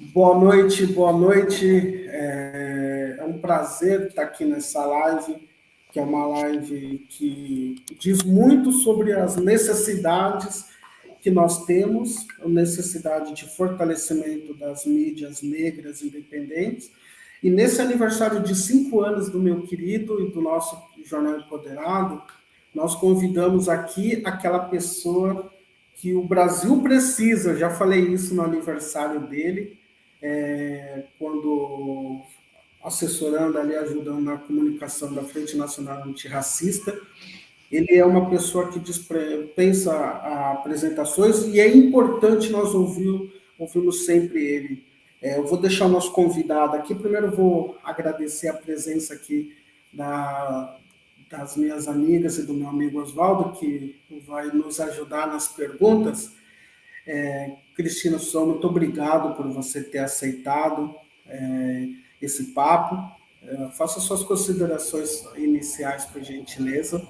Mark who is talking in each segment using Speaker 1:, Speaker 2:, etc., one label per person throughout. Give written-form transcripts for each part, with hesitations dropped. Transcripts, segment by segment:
Speaker 1: Boa noite, boa noite. É um prazer estar aqui nessa live, que é uma live que diz muito sobre as necessidades que nós temos, a necessidade de fortalecimento das mídias negras independentes. E nesse aniversário de 5 anos do meu querido e do nosso Jornal Empoderado, nós convidamos aqui aquela pessoa que o Brasil precisa. Eu já falei isso no aniversário dele, quando assessorando ali, ajudando na comunicação da Frente Nacional Antirracista. Ele é uma pessoa que dispensa apresentações e é importante nós ouvirmos sempre ele. Eu vou deixar o nosso convidado aqui. Primeiro, eu vou agradecer a presença aqui das minhas amigas e do meu amigo Oswaldo, que vai nos ajudar nas perguntas. Cristina Sou, muito obrigado por você ter aceitado esse papo. Faça suas considerações iniciais, por gentileza.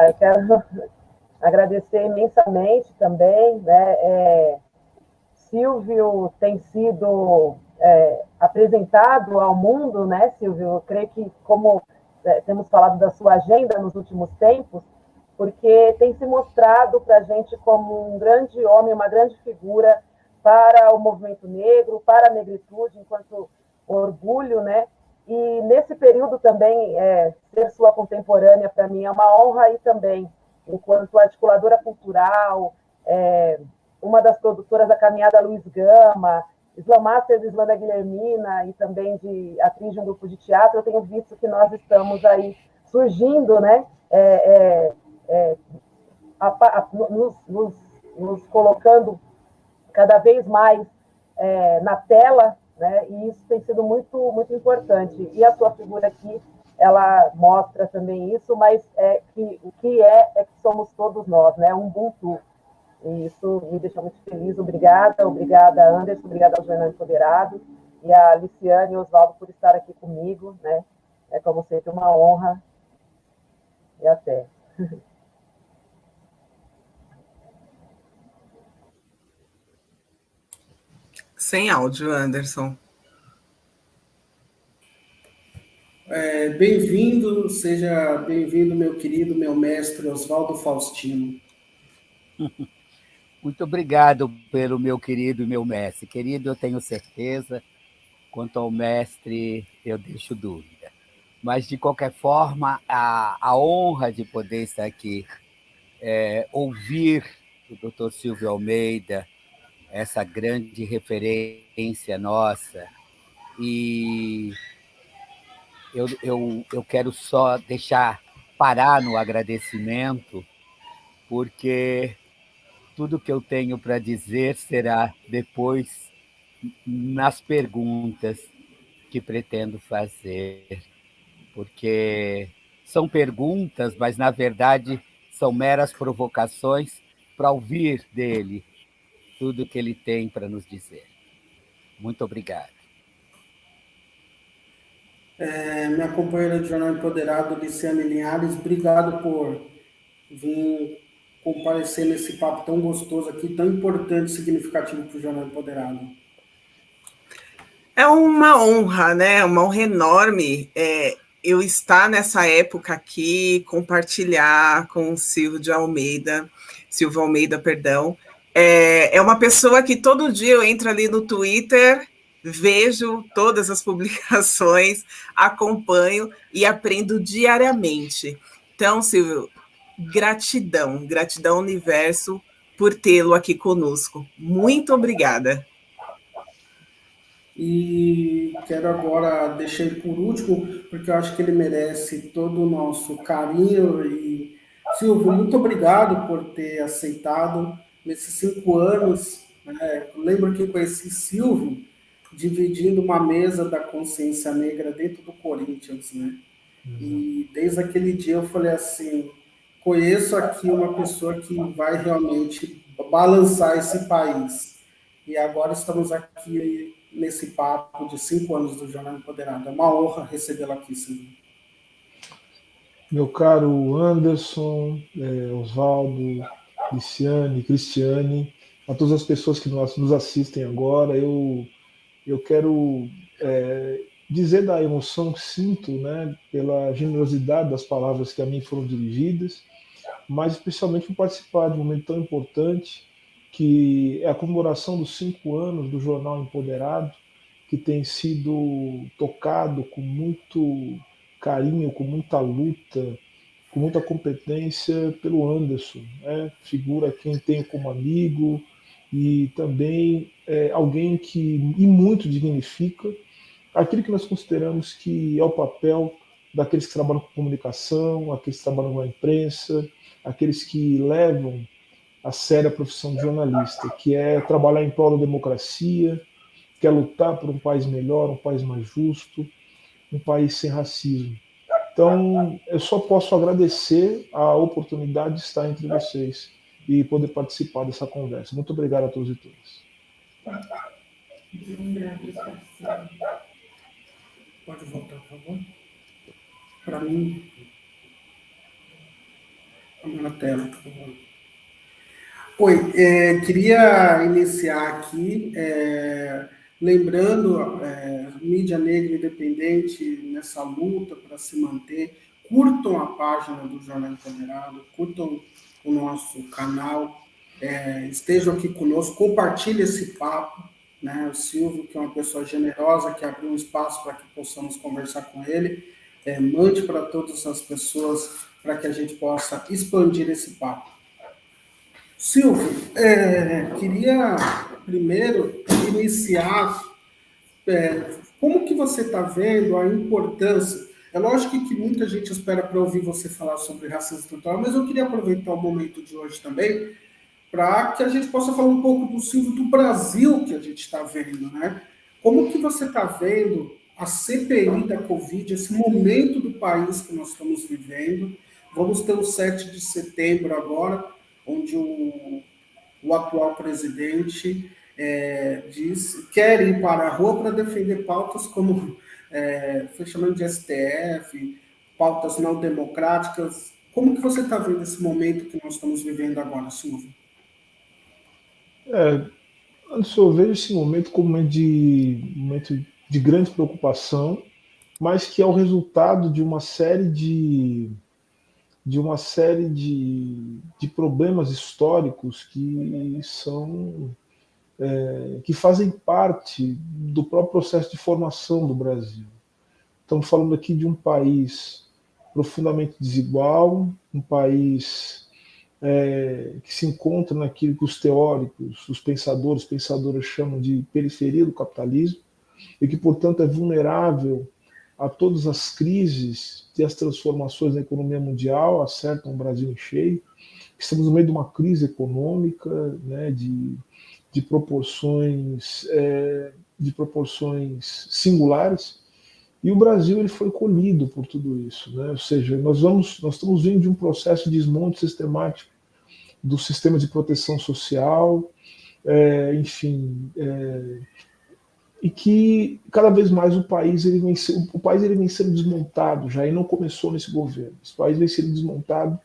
Speaker 2: Eu quero agradecer imensamente também, né? Silvio tem sido apresentado ao mundo, né, Silvio? Eu creio que, como temos falado da sua agenda nos últimos tempos, porque tem se mostrado para a gente como um grande homem, uma grande figura para o movimento negro, para a negritude, enquanto orgulho, né? E nesse período também, ser sua contemporânea, para mim, é uma honra, e também, enquanto articuladora cultural, uma das produtoras da Caminhada Luiz Gama, Slam Master de Islanda Guilhermina e também de atriz de um grupo de teatro, eu tenho visto que nós estamos aí surgindo, né? Nos colocando cada vez mais na tela, né? E isso tem sido muito, muito importante. E a sua figura aqui, ela mostra também isso, mas o que é que somos todos nós, né? Um Ubuntu. E isso me deixa muito feliz. Obrigada, Anderson, obrigada ao Jornal Empoderado e a Liciane e Oswaldo por estar aqui comigo, né? É, como sempre, uma honra. E até.
Speaker 3: Sem áudio, Anderson.
Speaker 1: Bem-vindo, seja bem-vindo, meu querido, meu mestre Oswaldo Faustino.
Speaker 4: Muito obrigado pelo meu querido e meu mestre. Querido, eu tenho certeza, quanto ao mestre, eu deixo dúvida. Mas, de qualquer forma, a honra de poder estar aqui, ouvir o Dr. Silvio Almeida, essa grande referência nossa, e eu quero só parar no agradecimento, porque tudo que eu tenho para dizer será depois nas perguntas que pretendo fazer, porque são perguntas, mas, na verdade, são meras provocações para ouvir dele tudo que ele tem para nos dizer. Muito obrigado.
Speaker 1: Minha companheira de Jornal Empoderado, Liciane Linhares, obrigado por vir comparecer nesse papo tão gostoso aqui, tão importante e significativo para o Jornal Empoderado.
Speaker 3: É uma honra, né? Uma honra enorme eu estar nessa época aqui, compartilhar com o Silvio Almeida, perdão. É uma pessoa que todo dia eu entro ali no Twitter, vejo todas as publicações, acompanho e aprendo diariamente. Então, Silvio, gratidão universo por tê-lo aqui conosco. Muito obrigada.
Speaker 1: E quero agora deixar ele por último, porque eu acho que ele merece todo o nosso carinho. E, Silvio, muito obrigado por ter aceitado nesses 5 anos. Eu lembro que eu conheci Silvio dividindo uma mesa da consciência negra dentro do Corinthians, né? E desde aquele dia eu falei assim, conheço aqui uma pessoa que vai realmente balançar esse país. E agora estamos aqui nesse papo de 5 anos do Jornal Empoderado. É uma honra recebê-la aqui, Silvio.
Speaker 5: Meu caro Anderson, Oswaldo, Liciane, Cristiane, a todas as pessoas que nos assistem agora. Eu quero dizer da emoção que sinto, né, pela generosidade das palavras que a mim foram dirigidas, mas especialmente por participar de um momento tão importante, que é a comemoração dos 5 anos do jornal Empoderado, que tem sido tocado com muito carinho, com muita luta, com muita competência pelo Anderson, né? Figura quem tenho como amigo e também alguém que e muito dignifica aquilo que nós consideramos que é o papel daqueles que trabalham com comunicação, aqueles que trabalham na imprensa, aqueles que levam a sério a profissão de jornalista, que é trabalhar em prol da democracia, que é lutar por um país melhor, um país mais justo, um país sem racismo. Então, eu só posso agradecer a oportunidade de estar entre vocês e poder participar dessa conversa. Muito obrigado a todos e todas.
Speaker 1: Pode voltar, por favor. Para mim, na tela, por favor. Oi, queria iniciar aqui lembrando mídia negra independente nessa luta para se manter. Curtam a página do Jornal Empoderado, curtam o nosso canal, estejam aqui conosco, compartilhem esse papo, né? O Silvio, que é uma pessoa generosa, que abriu um espaço para que possamos conversar com ele, mande para todas as pessoas para que a gente possa expandir esse papo. Silvio, queria primeiro iniciar como que você está vendo a importância. É lógico que muita gente espera para ouvir você falar sobre racismo estrutural, mas eu queria aproveitar o momento de hoje também para que a gente possa falar um pouco do Silvio do Brasil que a gente está vendo, né? Como que você está vendo a CPI da Covid, esse momento do país que nós estamos vivendo? Vamos ter o 7 de setembro agora, onde o atual presidente quer ir para a rua para defender pautas como foi chamando de STF, pautas não democráticas. Como que você está vendo esse momento que nós estamos vivendo agora, Silvio?
Speaker 5: Anderson, eu vejo esse momento como um momento de grande preocupação, mas que é o resultado de uma série de problemas históricos que fazem parte do próprio processo de formação do Brasil. Estamos falando aqui de um país profundamente desigual, um país que se encontra naquilo que os teóricos, os pensadoras chamam de periferia do capitalismo, e que, portanto, é vulnerável a todas as crises e as transformações na economia mundial, acertam o Brasil em cheio. Estamos no meio de uma crise econômica, né, de proporções singulares, e o Brasil ele foi colhido por tudo isso, né? Ou seja, nós estamos vindo de um processo de desmonte sistemático do sistema de proteção social, e que cada vez mais o país ele vem sendo desmontado já, e não começou nesse governo. Esse país vem sendo desmontado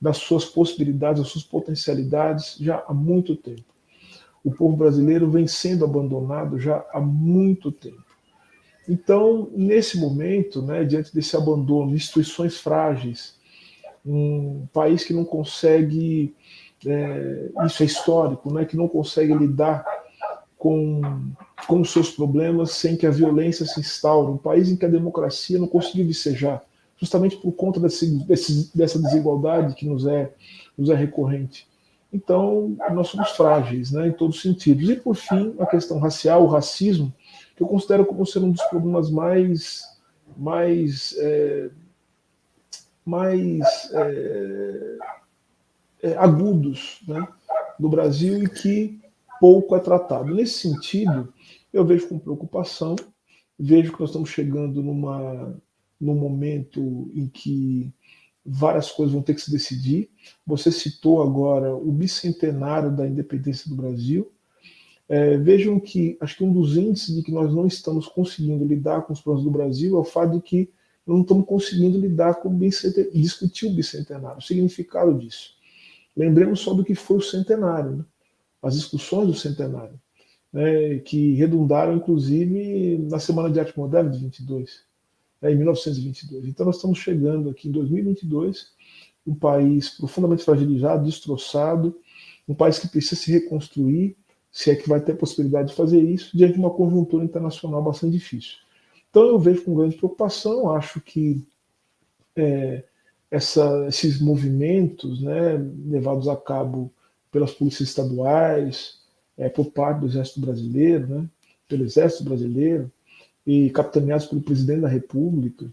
Speaker 5: das suas possibilidades, das suas potencialidades já há muito tempo. O povo brasileiro vem sendo abandonado já há muito tempo. Então, nesse momento, né, diante desse abandono, de instituições frágeis, um país que não consegue, isso é histórico, né, que não consegue lidar com os seus problemas sem que a violência se instaure, um país em que a democracia não conseguiu vicejar, justamente por conta dessa desigualdade que nos é recorrente. Então, nós somos frágeis, né, em todos os sentidos. E, por fim, a questão racial, o racismo, que eu considero como ser um dos problemas mais agudos, né, do Brasil, e que pouco é tratado. Nesse sentido, eu vejo com preocupação, vejo que nós estamos chegando num momento em que várias coisas vão ter que se decidir. Você citou agora o bicentenário da independência do Brasil. Vejam que acho que um dos índices de que nós não estamos conseguindo lidar com os problemas do Brasil é o fato de que não estamos conseguindo lidar com discutir o bicentenário, o significado disso. Lembremos só do que foi o centenário, né? as discussões do centenário, né, que redundaram, inclusive, na Semana de Arte Moderna de 22, em 1922. Então, nós estamos chegando aqui em 2022, um país profundamente fragilizado, destroçado, um país que precisa se reconstruir, se é que vai ter possibilidade de fazer isso, diante de uma conjuntura internacional bastante difícil. Então, eu vejo com grande preocupação, acho que esses movimentos, né, levados a cabo pelas polícias estaduais, por parte do Exército Brasileiro, né, pelo Exército Brasileiro, e capitaneados pelo Presidente da República,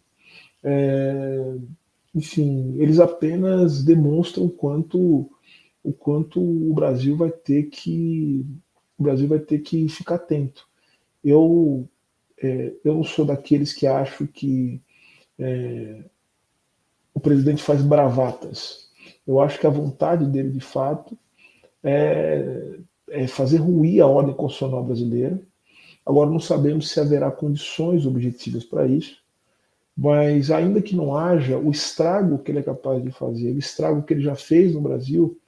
Speaker 5: enfim, eles apenas demonstram o quanto o Brasil vai ter que ficar atento. Eu não sou daqueles que acham que o presidente faz bravatas. Eu acho que a vontade dele, de fato, é fazer ruir a ordem constitucional brasileira. Agora, não sabemos se haverá condições objetivas para isso, mas ainda que não haja, o estrago que ele é capaz de fazer, o estrago que ele já fez no Brasil,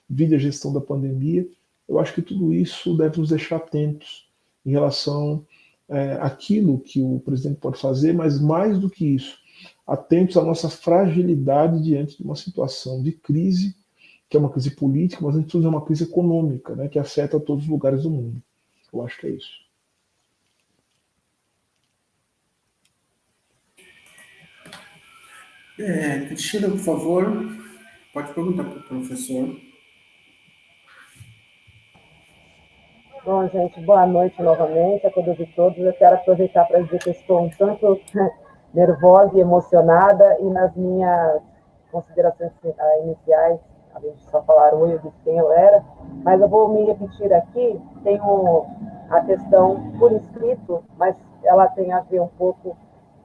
Speaker 5: vide a gestão da pandemia, eu acho que tudo isso deve nos deixar atentos em relação àquilo que o presidente pode fazer, mas mais do que isso, atentos à nossa fragilidade diante de uma situação de crise, que é uma crise política, mas antes de tudo é uma crise econômica, né, que afeta todos os lugares do mundo. Eu acho que é isso.
Speaker 1: Cristina, por favor, pode perguntar para o professor.
Speaker 2: Bom, gente, boa noite novamente a todas e todos. Eu quero aproveitar para dizer que eu estou um tanto nervosa e emocionada, e nas minhas considerações iniciais, além de só falar oi, eu disse quem eu era, mas eu vou me repetir aqui. Tenho a questão por escrito, mas ela tem a ver um pouco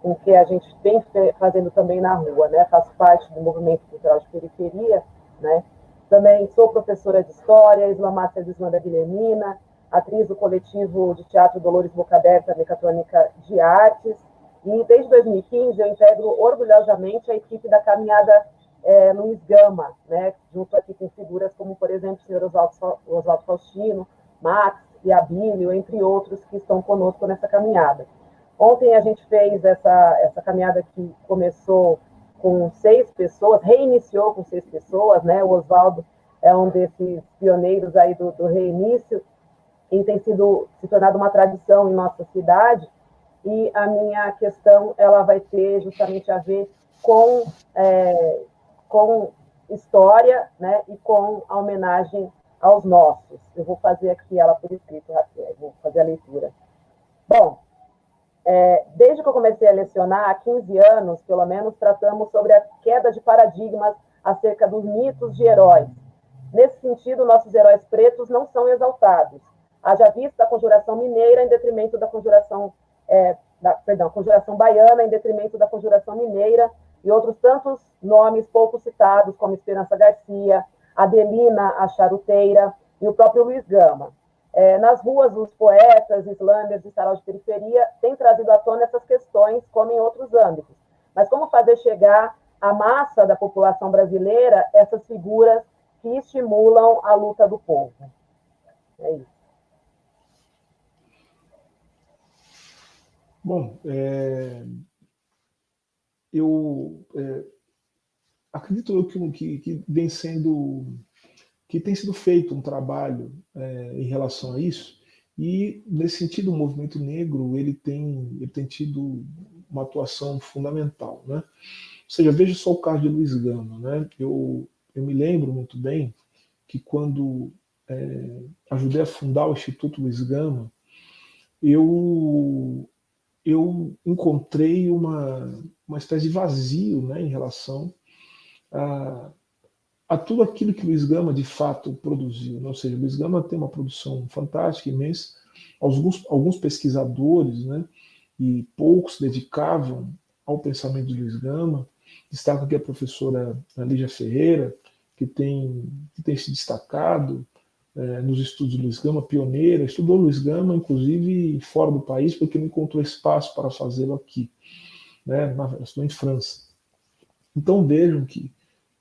Speaker 2: com o que a gente vem fazendo também na rua, né? Faço parte do movimento cultural de periferia, né? Também sou professora de História, Islamácia de Ismanda Guilhermina, atriz do coletivo de teatro Dolores Boca Aberta, Mecatrônica de Artes, e desde 2015 eu integro orgulhosamente a equipe da caminhada Luiz Gama, né, junto aqui com figuras como, por exemplo, o senhor Oswaldo Faustino, Max e Abílio, entre outros que estão conosco nessa caminhada. Ontem a gente fez essa caminhada que começou com 6 pessoas, reiniciou com 6 pessoas, né? O Oswaldo é um desses pioneiros aí do reinício, e tem se tornado uma tradição em nossa cidade. E a minha questão ela vai ter justamente a ver com história, né? E com a homenagem aos nossos. Eu vou fazer aqui ela por escrito, Rafael, vou fazer a leitura. Bom, desde que eu comecei a lecionar, há 15 anos, pelo menos, tratamos sobre a queda de paradigmas acerca dos mitos de heróis. Nesse sentido, nossos heróis pretos não são exaltados. Haja vista a conjuração mineira em detrimento da conjuração, conjuração baiana em detrimento da conjuração mineira, e outros tantos nomes pouco citados, como Esperança Garcia, Adelina a Charuteira e o próprio Luiz Gama. Nas ruas, os poetas, slammers e sarau de periferia têm trazido à tona essas questões, como em outros âmbitos. Mas como fazer chegar à massa da população brasileira essas figuras que estimulam a luta do povo? É isso.
Speaker 5: Bom, eu acredito que vem sendo, que tem sido feito um trabalho em relação a isso, e nesse sentido o movimento negro ele tem tido uma atuação fundamental, né? Ou seja, veja só o caso de Luiz Gama, né? Eu me lembro muito bem que quando ajudei a fundar o Instituto Luiz Gama, eu encontrei uma espécie de vazio, né, em relação a tudo aquilo que Luiz Gama de fato produziu, né? Ou seja, Luiz Gama tem uma produção fantástica, imensa. Alguns pesquisadores, né, e poucos se dedicavam ao pensamento de Luiz Gama. Destaco aqui a professora Lígia Ferreira, que tem se destacado nos estudos de Luiz Gama, pioneira, estudou Luiz Gama, inclusive fora do país, porque não encontrou espaço para fazê-lo aqui, né? Estudou em França. Então vejam que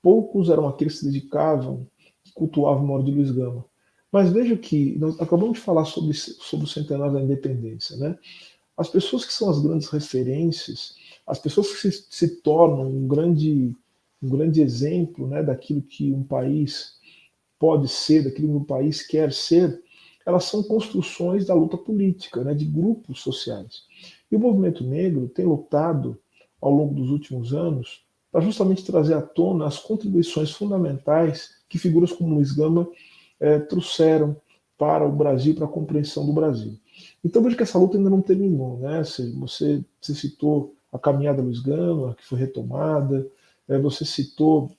Speaker 5: poucos eram aqueles que se dedicavam, que cultuavam a memória de Luiz Gama. Mas veja que nós acabamos de falar sobre o centenário da independência, né? As pessoas que são as grandes referências, as pessoas que se tornam um grande exemplo, né, daquilo que um país pode ser, daquilo que um país quer ser, elas são construções da luta política, né, de grupos sociais. E o movimento negro tem lutado ao longo dos últimos anos para justamente trazer à tona as contribuições fundamentais que figuras como Luiz Gama trouxeram para o Brasil, para a compreensão do Brasil. Então veja que essa luta ainda não terminou, né? Você citou a caminhada Luiz Gama, que foi retomada, você citou,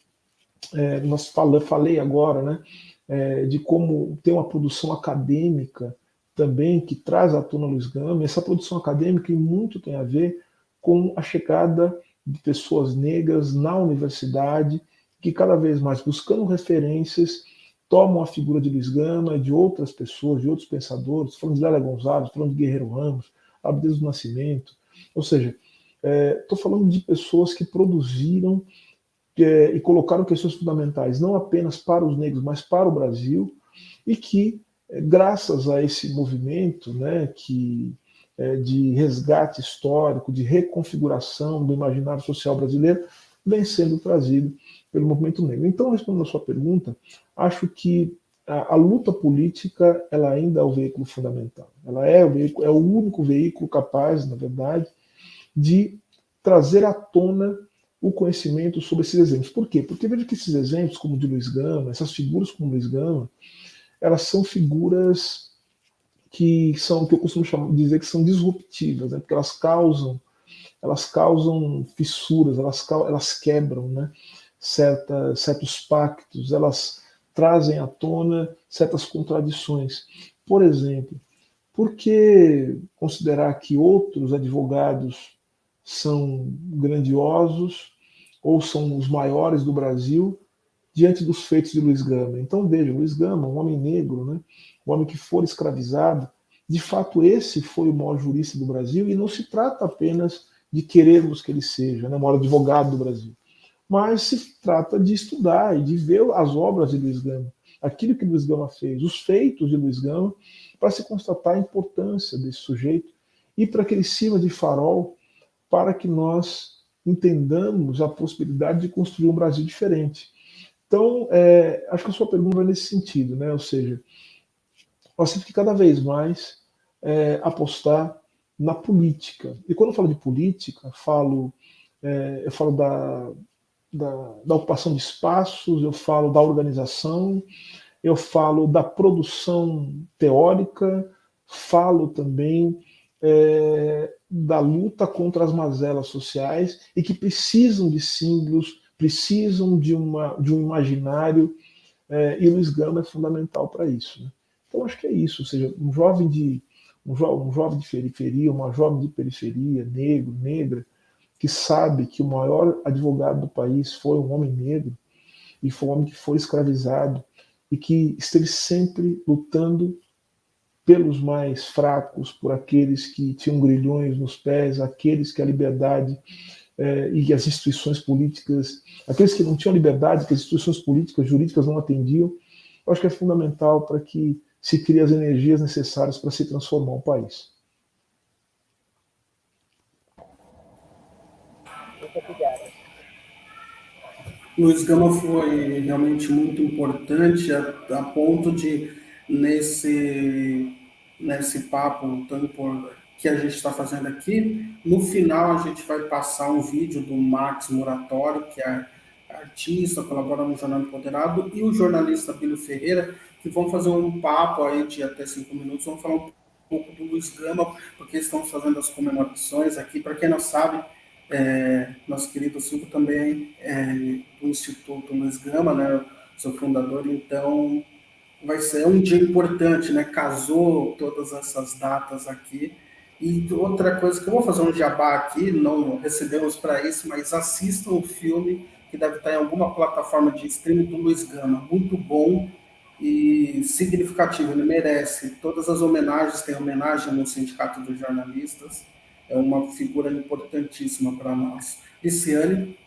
Speaker 5: falei agora, né, de como tem uma produção acadêmica também que traz à tona Luiz Gama. E essa produção acadêmica muito tem a ver com a chegada de pessoas negras na universidade, que cada vez mais buscando referências tomam a figura de Luiz Gama, de outras pessoas, de outros pensadores, falando de Lélia Gonzalez, falando de Guerreiro Ramos, Abdias do Nascimento. Ou seja, estou falando de pessoas que produziram e colocaram questões fundamentais, não apenas para os negros, mas para o Brasil, e que, graças a esse movimento, né, de resgate histórico, de reconfiguração do imaginário social brasileiro, vem sendo trazido pelo movimento negro. Então, respondendo a sua pergunta, acho que a luta política ela ainda é o veículo fundamental. Ela é o único veículo capaz, na verdade, de trazer à tona o conhecimento sobre esses exemplos. Por quê? Porque veja que esses exemplos, como o de Luiz Gama, essas figuras como Luiz Gama, elas são figuras que eu costumo dizer que são disruptivas, né? Porque elas causam fissuras, elas quebram, né, certos pactos, elas trazem à tona certas contradições. Por exemplo, por que considerar que outros advogados são grandiosos ou são os maiores do Brasil diante dos feitos de Luiz Gama? Então veja, Luiz Gama, um homem negro, né, um homem que foi escravizado, de fato esse foi o maior jurista do Brasil, e não se trata apenas de querermos que ele seja, né, o maior advogado do Brasil, mas se trata de estudar e de ver as obras de Luiz Gama, aquilo que Luiz Gama fez, os feitos de Luiz Gama, para se constatar a importância desse sujeito e para que ele sirva de farol para que nós entendamos a possibilidade de construir um Brasil diferente. Então, acho que a sua pergunta é nesse sentido, né? Ou seja, nós temos que cada vez mais apostar na política. E quando eu falo de política, eu falo da ocupação de espaços, eu falo da organização, eu falo da produção teórica, falo também da luta contra as mazelas sociais e que precisam de símbolos, precisam de um imaginário, e Luiz Gama é fundamental para isso, né? Então acho que é isso, ou seja, um jovem de periferia, uma jovem de periferia, negro, negra, que sabe que o maior advogado do país foi um homem negro, e foi um homem que foi escravizado, e que esteve sempre lutando pelos mais fracos, por aqueles que tinham grilhões nos pés, aqueles que a liberdade e as instituições políticas, aqueles que não tinham liberdade, que as instituições políticas, jurídicas não atendiam. Eu acho que é fundamental para que se criem as energias necessárias para se transformar o país.
Speaker 2: Muito obrigada.
Speaker 1: Luiz Gama foi realmente muito importante a ponto de, nesse papo tão importante que a gente está fazendo aqui, no final a gente vai passar um vídeo do Max Muratório, que é artista, colabora no Jornal Empoderado, e o jornalista Bílio Ferreira, que vão fazer um papo aí de até 5 minutos, vão falar um pouco do Luiz Gama, porque estão fazendo as comemorações aqui. Para quem não sabe, nosso querido Silvio também do Instituto Luiz Gama, né, seu fundador, então vai ser um dia importante, né, casou todas essas datas aqui. E outra coisa que eu vou fazer um jabá aqui, não recebemos para isso, mas assistam o filme que deve estar em alguma plataforma de streaming do Luiz Gama, muito bom e significativo, ele merece todas as homenagens, tem homenagem no Sindicato dos Jornalistas, é uma figura importantíssima para nós. Liciane?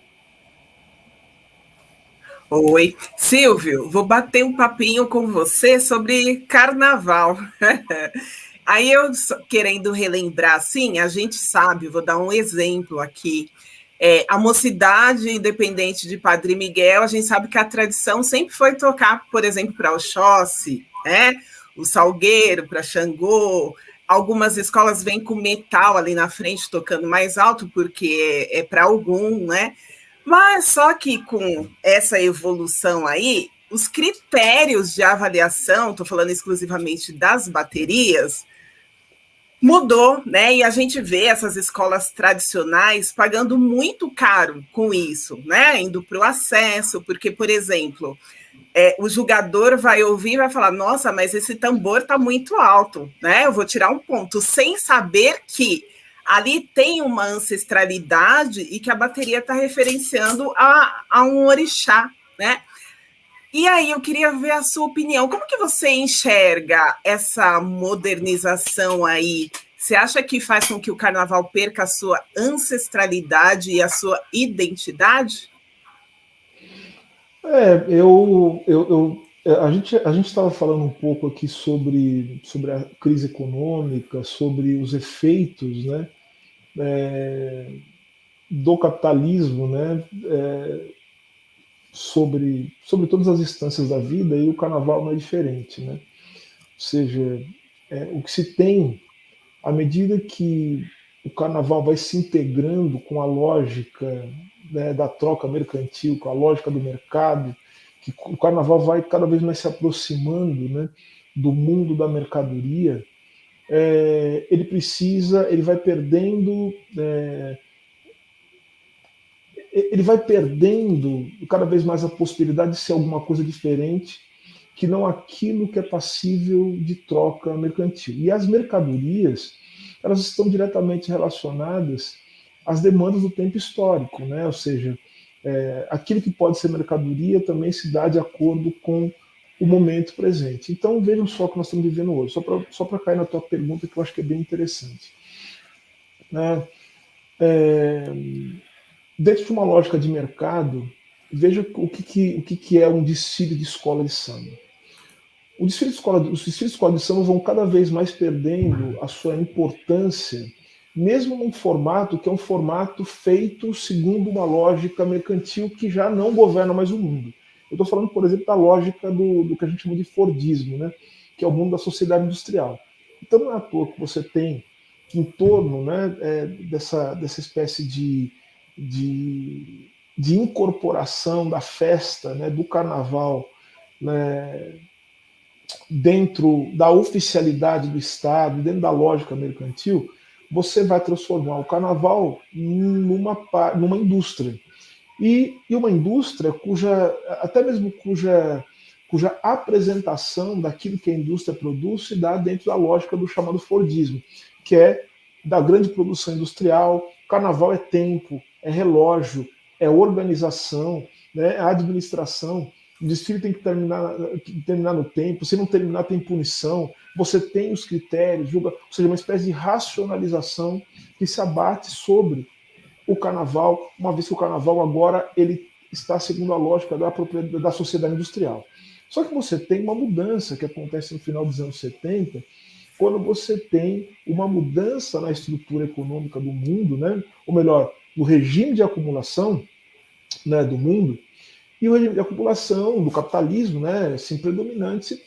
Speaker 3: Oi, Silvio, vou bater um papinho com você sobre carnaval. Aí eu querendo relembrar, assim, a gente sabe, vou dar um exemplo aqui. A Mocidade Independente de Padre Miguel, a gente sabe que a tradição sempre foi tocar, por exemplo, para Oxóssi, né? O Salgueiro, para Xangô. Algumas escolas vêm com metal ali na frente, tocando mais alto, porque é para algum, né? Mas só que com essa evolução aí, os critérios de avaliação, estou falando exclusivamente das baterias, mudou, né? E a gente vê essas escolas tradicionais pagando muito caro com isso, né? Indo para o acesso, porque, por exemplo, o jogador vai ouvir e vai falar: nossa, mas esse tambor está muito alto, né? Eu vou tirar um ponto, sem saber que ali tem uma ancestralidade e que a bateria está referenciando a um orixá, né? E aí eu queria ver a sua opinião. Como que você enxerga essa modernização aí? Você acha que faz com que o carnaval perca a sua ancestralidade e a sua identidade?
Speaker 5: A gente estava falando um pouco aqui sobre a crise econômica, sobre os efeitos, né, do capitalismo, né, sobre todas as instâncias da vida, e o carnaval não é diferente, né? Ou seja, o que se tem, à medida que o carnaval vai se integrando com a lógica, né, da troca mercantil, com a lógica do mercado, que o carnaval vai cada vez mais se aproximando, né, do mundo da mercadoria, ele vai perdendo, ele vai perdendo cada vez mais a possibilidade de ser alguma coisa diferente que não aquilo que é passível de troca mercantil. E as mercadorias, elas estão diretamente relacionadas às demandas do tempo histórico, né? Ou seja, aquilo que pode ser mercadoria também se dá de acordo com o momento presente. Então vejam só o que nós estamos vivendo hoje, só para cair na tua pergunta, que eu acho que é bem interessante, né? Dentro de uma lógica de mercado, veja o que é um desfile de escola de samba. Os desfiles de escola de samba vão cada vez mais perdendo a sua importância, mesmo num formato que é um formato feito segundo uma lógica mercantil que já não governa mais o mundo. Eu estou falando, por exemplo, da lógica do que a gente chama de Fordismo, né, que é o mundo da sociedade industrial. Então não é à toa que você tem em torno, né, dessa espécie de incorporação da festa, né, do carnaval, né, dentro da oficialidade do Estado, dentro da lógica mercantil, você vai transformar o carnaval numa indústria. E uma indústria cuja apresentação daquilo que a indústria produz se dá dentro da lógica do chamado Fordismo, que é da grande produção industrial. Carnaval é tempo, é relógio, é organização, né, é administração. O desfile tem que terminar no tempo, se não terminar tem punição, você tem os critérios, julga, ou seja, uma espécie de racionalização que se abate sobre o carnaval, uma vez que o carnaval agora ele está segundo a lógica da sociedade industrial. Só que você tem uma mudança que acontece no final dos anos 70, quando você tem uma mudança na estrutura econômica do mundo, né? Ou melhor, no regime de acumulação, né, do mundo, e o regime de acumulação do capitalismo, né, assim, predominante,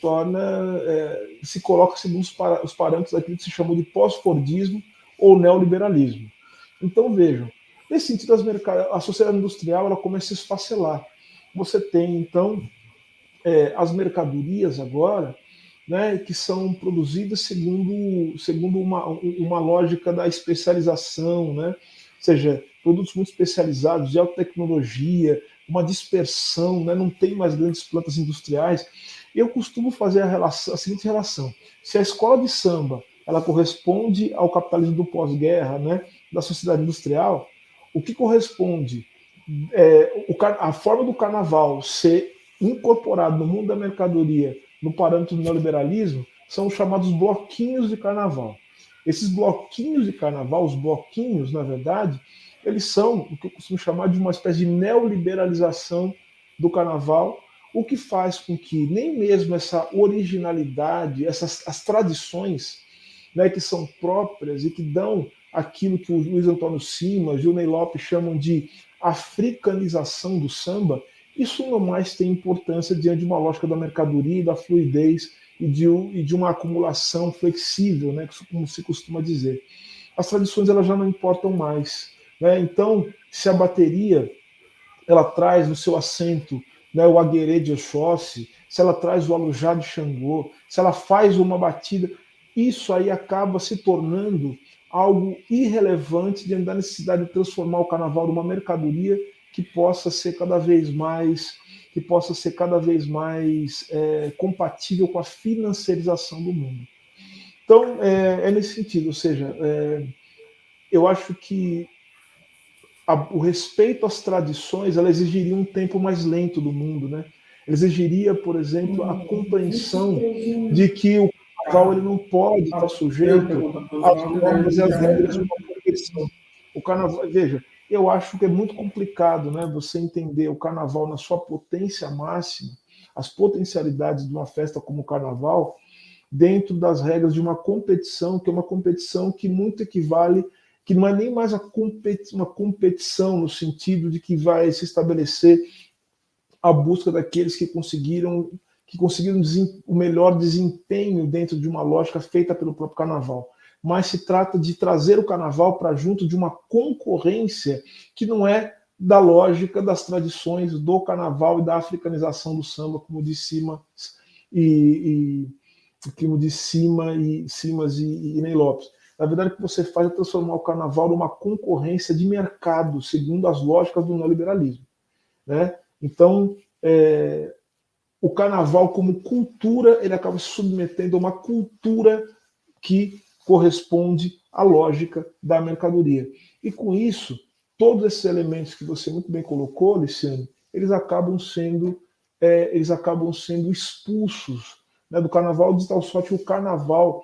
Speaker 5: se coloca segundo os parâmetros daquilo que se chamou de pós-fordismo ou neoliberalismo. Então vejam, nesse sentido, a sociedade industrial ela começa a se esfacelar. Você tem, então, as mercadorias agora, né, que são produzidas segundo uma lógica da especialização, né? Ou seja, produtos muito especializados, de alta tecnologia, uma dispersão, né? Não tem mais grandes plantas industriais. Eu costumo fazer a seguinte relação: se a escola de samba ela corresponde ao capitalismo do pós-guerra, né, da sociedade industrial, o que corresponde a forma do carnaval ser incorporado no mundo da mercadoria, no parâmetro do neoliberalismo, são os chamados bloquinhos de carnaval. Esses bloquinhos de carnaval, os bloquinhos, na verdade, eles são o que eu costumo chamar de uma espécie de neoliberalização do carnaval, o que faz com que nem mesmo essa originalidade, as tradições, né, que são próprias e que dão aquilo que o Luiz Antônio Simas e o Ney Lopes chamam de africanização do samba, isso não mais tem importância diante de uma lógica da mercadoria e da fluidez e de uma acumulação flexível, né, como se costuma dizer. As tradições elas já não importam mais, né? Então, se a bateria ela traz no seu assento, né, o aguerê de Oxóssi, se ela traz o alujá de Xangô, se ela faz uma batida, isso aí acaba se tornando algo irrelevante diante da necessidade de transformar o carnaval numa mercadoria que possa ser cada vez mais compatível com a financiarização do mundo. Então, é nesse sentido, ou seja, eu acho que o respeito às tradições ela exigiria um tempo mais lento do mundo, né? Exigiria, por exemplo, a compreensão de que o carnaval ele não pode estar sujeito às normas e às regras de uma competição. O carnaval, veja, eu acho que é muito complicado, né, você entender o carnaval na sua potência máxima, as potencialidades de uma festa como o carnaval, dentro das regras de uma competição, que é uma competição que muito equivale, que não é nem mais uma competição no sentido de que vai se estabelecer a busca daqueles que conseguiram o melhor desempenho dentro de uma lógica feita pelo próprio carnaval. Mas se trata de trazer o carnaval para junto de uma concorrência que não é da lógica das tradições do carnaval e da africanização do samba, como de Simas e Ney Lopes. Na verdade, o que você faz é transformar o carnaval numa concorrência de mercado, segundo as lógicas do neoliberalismo, né? Então, o carnaval como cultura, ele acaba se submetendo a uma cultura que corresponde à lógica da mercadoria. E com isso, todos esses elementos que você muito bem colocou, Luciano, eles acabam sendo expulsos, né, do carnaval, de tal sorte que o carnaval,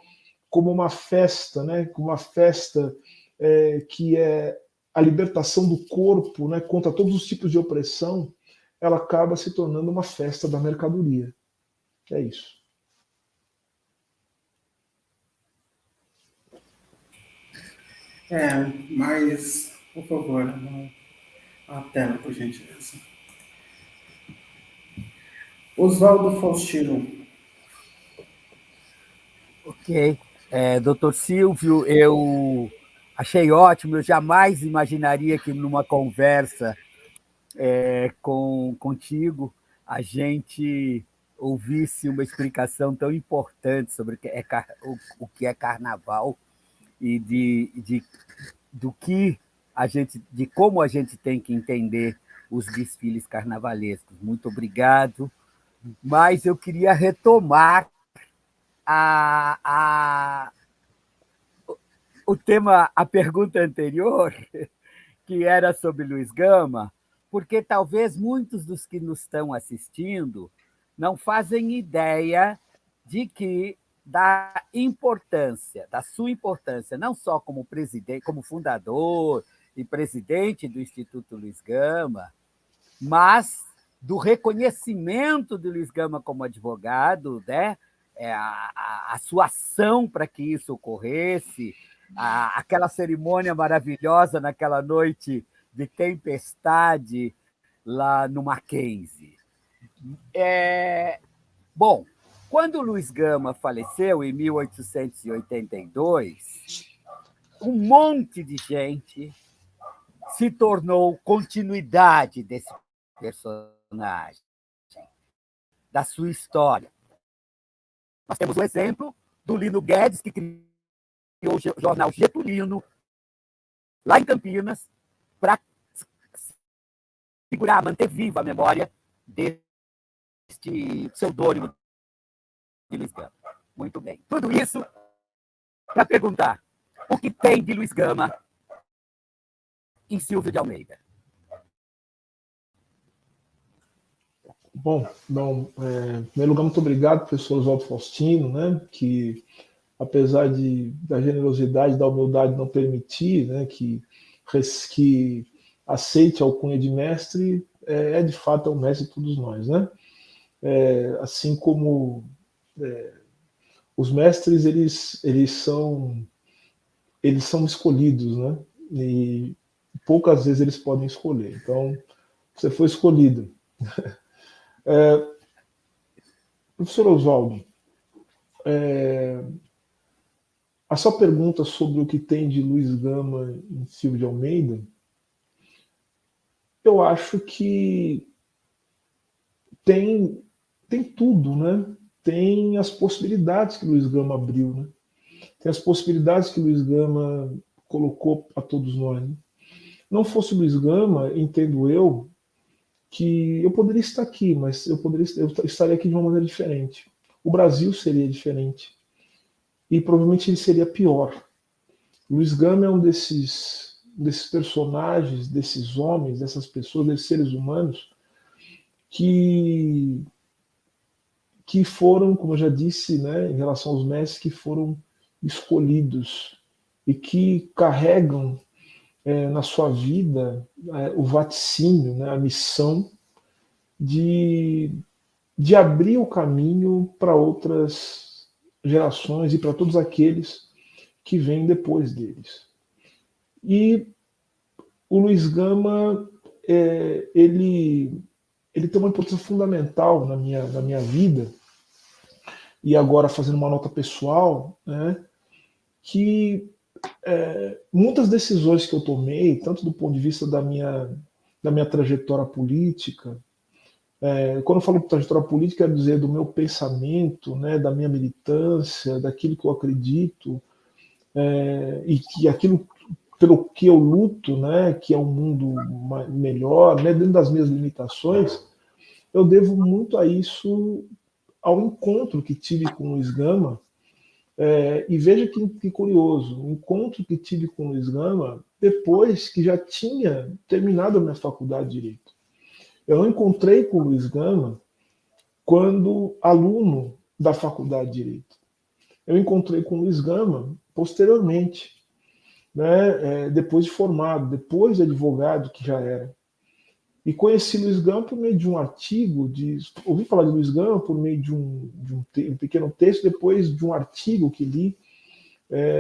Speaker 5: como uma festa, né, como uma festa que é a libertação do corpo, né, contra todos os tipos de opressão, ela acaba se tornando uma festa da mercadoria. É isso.
Speaker 1: Mas, por favor, a tela, por gentileza. Oswaldo Faustino.
Speaker 4: Ok. Doutor Silvio, eu achei ótimo, eu jamais imaginaria que numa conversa contigo a gente ouvisse uma explicação tão importante sobre o que é carnaval e de como a gente tem que entender os desfiles carnavalescos. Muito obrigado. Mas eu queria retomar o tema, a pergunta anterior, que era sobre Luiz Gama, porque talvez muitos dos que nos estão assistindo não fazem ideia da sua importância, não só como presidente, como fundador e presidente do Instituto Luiz Gama, mas do reconhecimento de Luiz Gama como advogado, né? A sua ação para que isso ocorresse, aquela cerimônia maravilhosa naquela noite de tempestade lá no Mackenzie. Bom, quando Luiz Gama faleceu, em 1882, um monte de gente se tornou continuidade desse personagem, da sua história. Nós temos o exemplo do Lino Guedes, que criou o jornal Getulino, lá em Campinas, para segurar, manter viva a memória deste pseudônimo de Luiz Gama. Muito bem. Tudo isso para perguntar o que tem de Luiz Gama em Silvio de Almeida.
Speaker 5: Bom, em primeiro lugar, muito obrigado, professor Oswaldo Faustino, né, que, apesar da generosidade, da humildade não permitir, né, que aceite a alcunha de mestre, é de fato o mestre de todos nós, né? Assim como os mestres, eles são escolhidos, né? E poucas vezes eles podem escolher. Então, você foi escolhido. Professor Oswaldo, a sua pergunta sobre o que tem de Luiz Gama em Silvio de Almeida, eu acho que tem tudo, né? Tem as possibilidades que Luiz Gama abriu, né? Tem as possibilidades que Luiz Gama colocou a todos nós. Né? Não fosse Luiz Gama, entendo eu, que eu poderia estar aqui, mas eu estaria aqui de uma maneira diferente. O Brasil seria diferente. E provavelmente ele seria pior. Luiz Gama é um desses personagens, desses homens, dessas pessoas, desses seres humanos que foram, como eu já disse, né, em relação aos mestres, que foram escolhidos e que carregam na sua vida o vaticínio, né, a missão de abrir o caminho para outras gerações e para todos aqueles que vêm depois deles. E o Luiz Gama, ele tem uma importância fundamental na minha vida, e agora fazendo uma nota pessoal, né, que muitas decisões que eu tomei, tanto do ponto de vista da minha trajetória política, quando eu falo trajetória política, quero dizer do meu pensamento, né, da minha militância, daquilo que eu acredito, e que aquilo pelo que eu luto, né, que é um mundo melhor, né, dentro das minhas limitações, eu devo muito a isso, ao encontro que tive com o Luiz Gama. E veja que curioso, o encontro que tive com o Luiz Gama depois que já tinha terminado a minha faculdade de Direito. Eu não encontrei com o Luiz Gama quando aluno da faculdade de Direito. Eu encontrei com o Luiz Gama posteriormente, né, depois de formado, depois de advogado que já era. E conheci Luiz Gama por meio de um artigo, ouvi falar de Luiz Gama por meio de um pequeno texto, depois de um artigo que li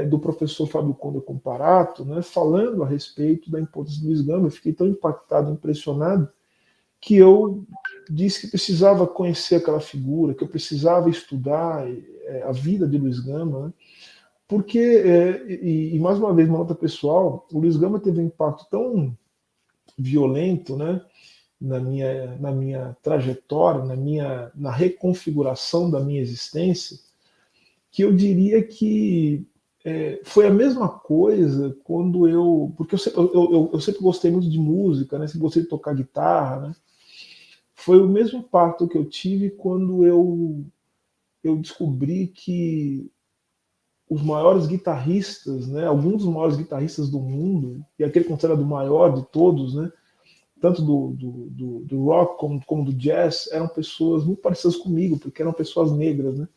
Speaker 5: do professor Fábio Conde Comparato, né, falando a respeito da importância de Luiz Gama. Eu fiquei tão impactado, impressionado, que eu disse que precisava conhecer aquela figura, que eu precisava estudar a vida de Luiz Gama, né, porque, e mais uma vez, uma nota pessoal, o Luiz Gama teve um impacto tão violento, né, na minha trajetória, na reconfiguração da minha existência, que eu diria que foi a mesma coisa quando porque eu sempre gostei muito de música, né, sempre gostei de tocar guitarra, né, foi o mesmo impacto que eu tive quando eu descobri que os maiores guitarristas, né, alguns dos maiores guitarristas do mundo, e aquele considerado o maior de todos, né, tanto do rock como do jazz, eram pessoas muito parecidas comigo, porque eram pessoas negras, né?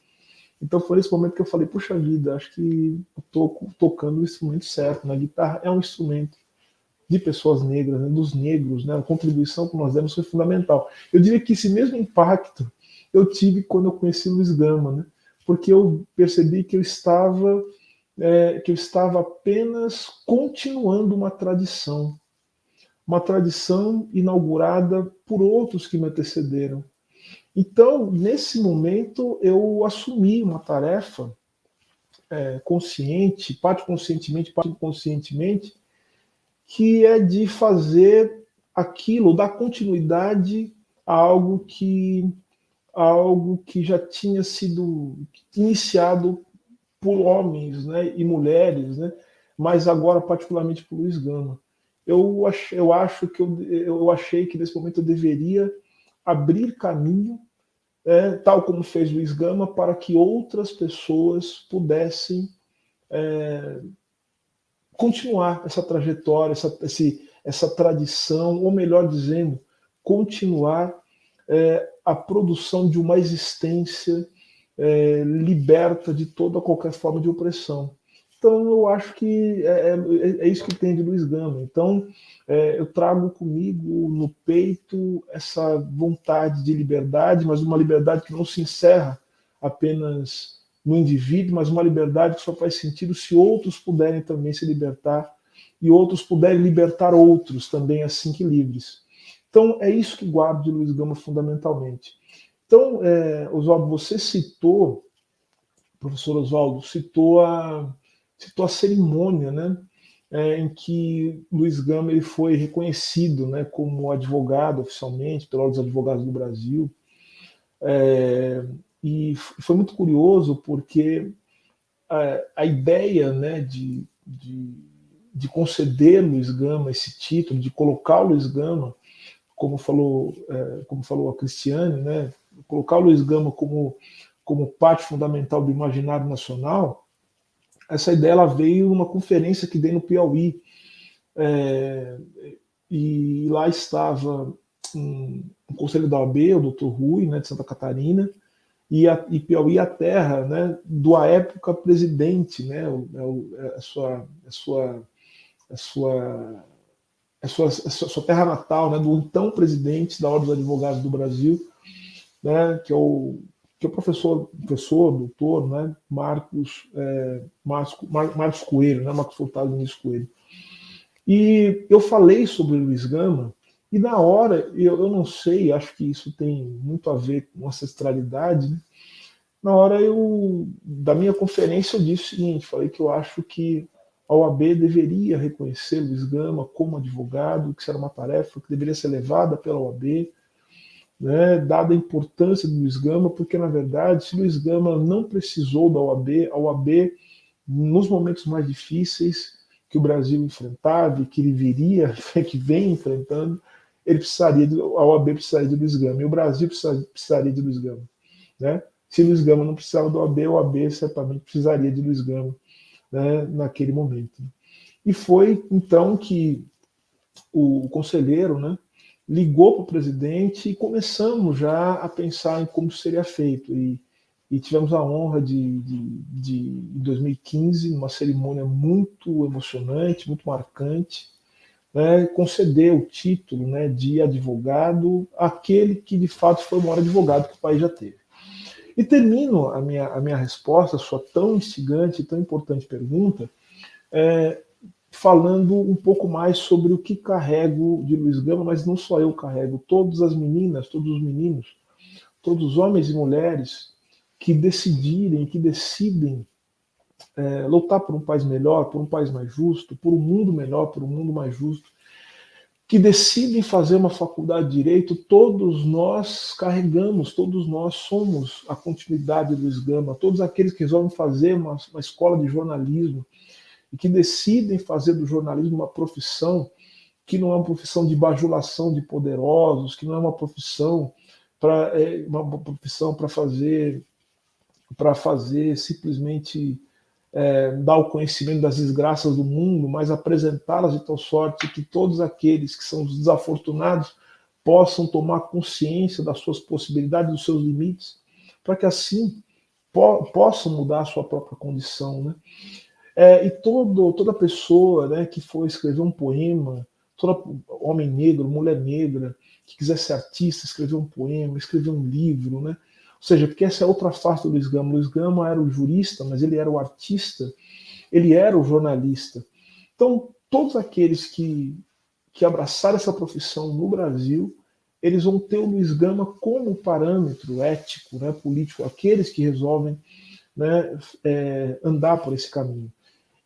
Speaker 5: Então foi nesse momento que eu falei, puxa vida, acho que eu estou tocando o instrumento certo, né? A guitarra é um instrumento de pessoas negras, né, dos negros, né? A contribuição que nós demos foi fundamental. Eu diria que esse mesmo impacto eu tive quando eu conheci Luiz Gama, né? Porque eu percebi que eu estava apenas continuando uma tradição inaugurada por outros que me antecederam. Então, nesse momento, eu assumi uma tarefa consciente, parte conscientemente, parte inconscientemente, que é de fazer aquilo, dar continuidade a algo que já tinha sido iniciado por homens, né, e mulheres, né, mas agora particularmente por Luiz Gama. Eu achei que nesse momento eu deveria abrir caminho, tal como fez Luiz Gama, para que outras pessoas pudessem continuar essa trajetória, essa tradição, ou melhor dizendo, continuar a produção de uma existência liberta de toda qualquer forma de opressão. Então, eu acho que é isso que tem de Luiz Gama. Então, eu trago comigo no peito essa vontade de liberdade, mas uma liberdade que não se encerra apenas no indivíduo, mas uma liberdade que só faz sentido se outros puderem também se libertar e outros puderem libertar outros também assim que livres. Então, é isso que guardo de Luiz Gama fundamentalmente. Então, Oswaldo, você citou, professor Oswaldo, citou a cerimônia, né, em que Luiz Gama ele foi reconhecido, né, como advogado oficialmente pela Ordem dos Advogados do Brasil. E foi muito curioso porque a ideia, né, de conceder Luiz Gama esse título, de colocar o Luiz Gama, como falou a Cristiane, né, colocar o Luiz Gama como parte fundamental do imaginário nacional. Essa ideia ela veio numa conferência que dei no Piauí, e lá estava um conselho da OAB, o Dr. Rui, né, de Santa Catarina, e Piauí a terra, né, do à época presidente, né, a sua terra natal, né, do então presidente da Ordem dos Advogados do Brasil, né, que é o professor, doutor, né, Marcos Coelho, né, Marcos Furtado Nunes Coelho. E eu falei sobre Luiz Gama, e na hora, eu não sei, acho que isso tem muito a ver com ancestralidade, né? Na hora da minha conferência eu disse o seguinte, falei que eu acho que a OAB deveria reconhecer Luiz Gama como advogado, que isso era uma tarefa que deveria ser levada pela OAB, né, dada a importância de Luiz Gama, porque, na verdade, se Luiz Gama não precisou da OAB, a OAB, nos momentos mais difíceis que o Brasil enfrentava e que ele viria, que vem enfrentando, a OAB precisaria de Luiz Gama, e o Brasil precisaria de Luiz Gama. Né? Se Luiz Gama não precisava da OAB, a OAB certamente precisaria de Luiz Gama, né, naquele momento. E foi, então, que o conselheiro, né, ligou para o presidente e começamos já a pensar em como seria feito. E tivemos a honra em 2015, numa cerimônia muito emocionante, muito marcante, né, conceder o título, né, de advogado àquele que de fato foi o maior advogado que o país já teve. E termino a minha resposta à sua tão instigante e tão importante pergunta, falando um pouco mais sobre o que carrego de Luiz Gama, mas não só eu carrego, todas as meninas, todos os meninos, todos os homens e mulheres que decidem lutar por um país melhor, por um país mais justo, por um mundo melhor, por um mundo mais justo, que decidem fazer uma faculdade de Direito, todos nós carregamos, todos nós somos a continuidade de Luiz Gama, todos aqueles que resolvem fazer uma escola de jornalismo e que decidem fazer do jornalismo uma profissão que não é uma profissão de bajulação de poderosos, que não é uma profissão para fazer simplesmente dar o conhecimento das desgraças do mundo, mas apresentá-las de tal sorte que todos aqueles que são os desafortunados possam tomar consciência das suas possibilidades, dos seus limites, para que assim possam mudar a sua própria condição, né? E toda pessoa, né, que for escrever um poema, todo homem negro, mulher negra, que quiser ser artista, escrever um poema, escrever um livro, né? Ou seja, porque essa é outra face do Luiz Gama. Luiz Gama era o jurista, mas ele era o artista, ele era o jornalista. Então, todos aqueles que abraçaram essa profissão no Brasil, eles vão ter o Luiz Gama como parâmetro ético, né, político, aqueles que resolvem, né, andar por esse caminho.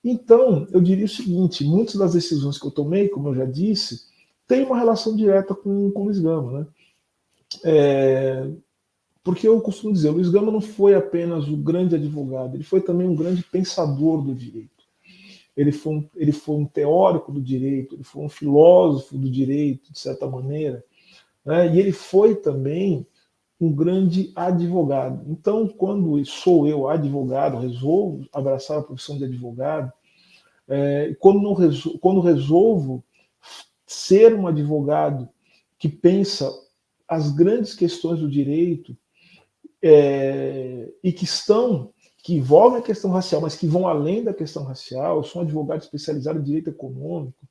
Speaker 5: Então, eu diria o seguinte, muitas das decisões que eu tomei, como eu já disse, têm uma relação direta com o Luiz Gama, né? Porque eu costumo dizer, o Luiz Gama não foi apenas o grande advogado, ele foi também um grande pensador do direito. Ele foi um teórico do direito, ele foi um filósofo do direito, de certa maneira, né? E ele foi também um grande advogado. Então, quando sou eu advogado, resolvo abraçar a profissão de advogado, quando resolvo ser um advogado que pensa as grandes questões do direito, e que que envolvem a questão racial, mas que vão além da questão racial. Eu sou um advogado especializado em direito econômico,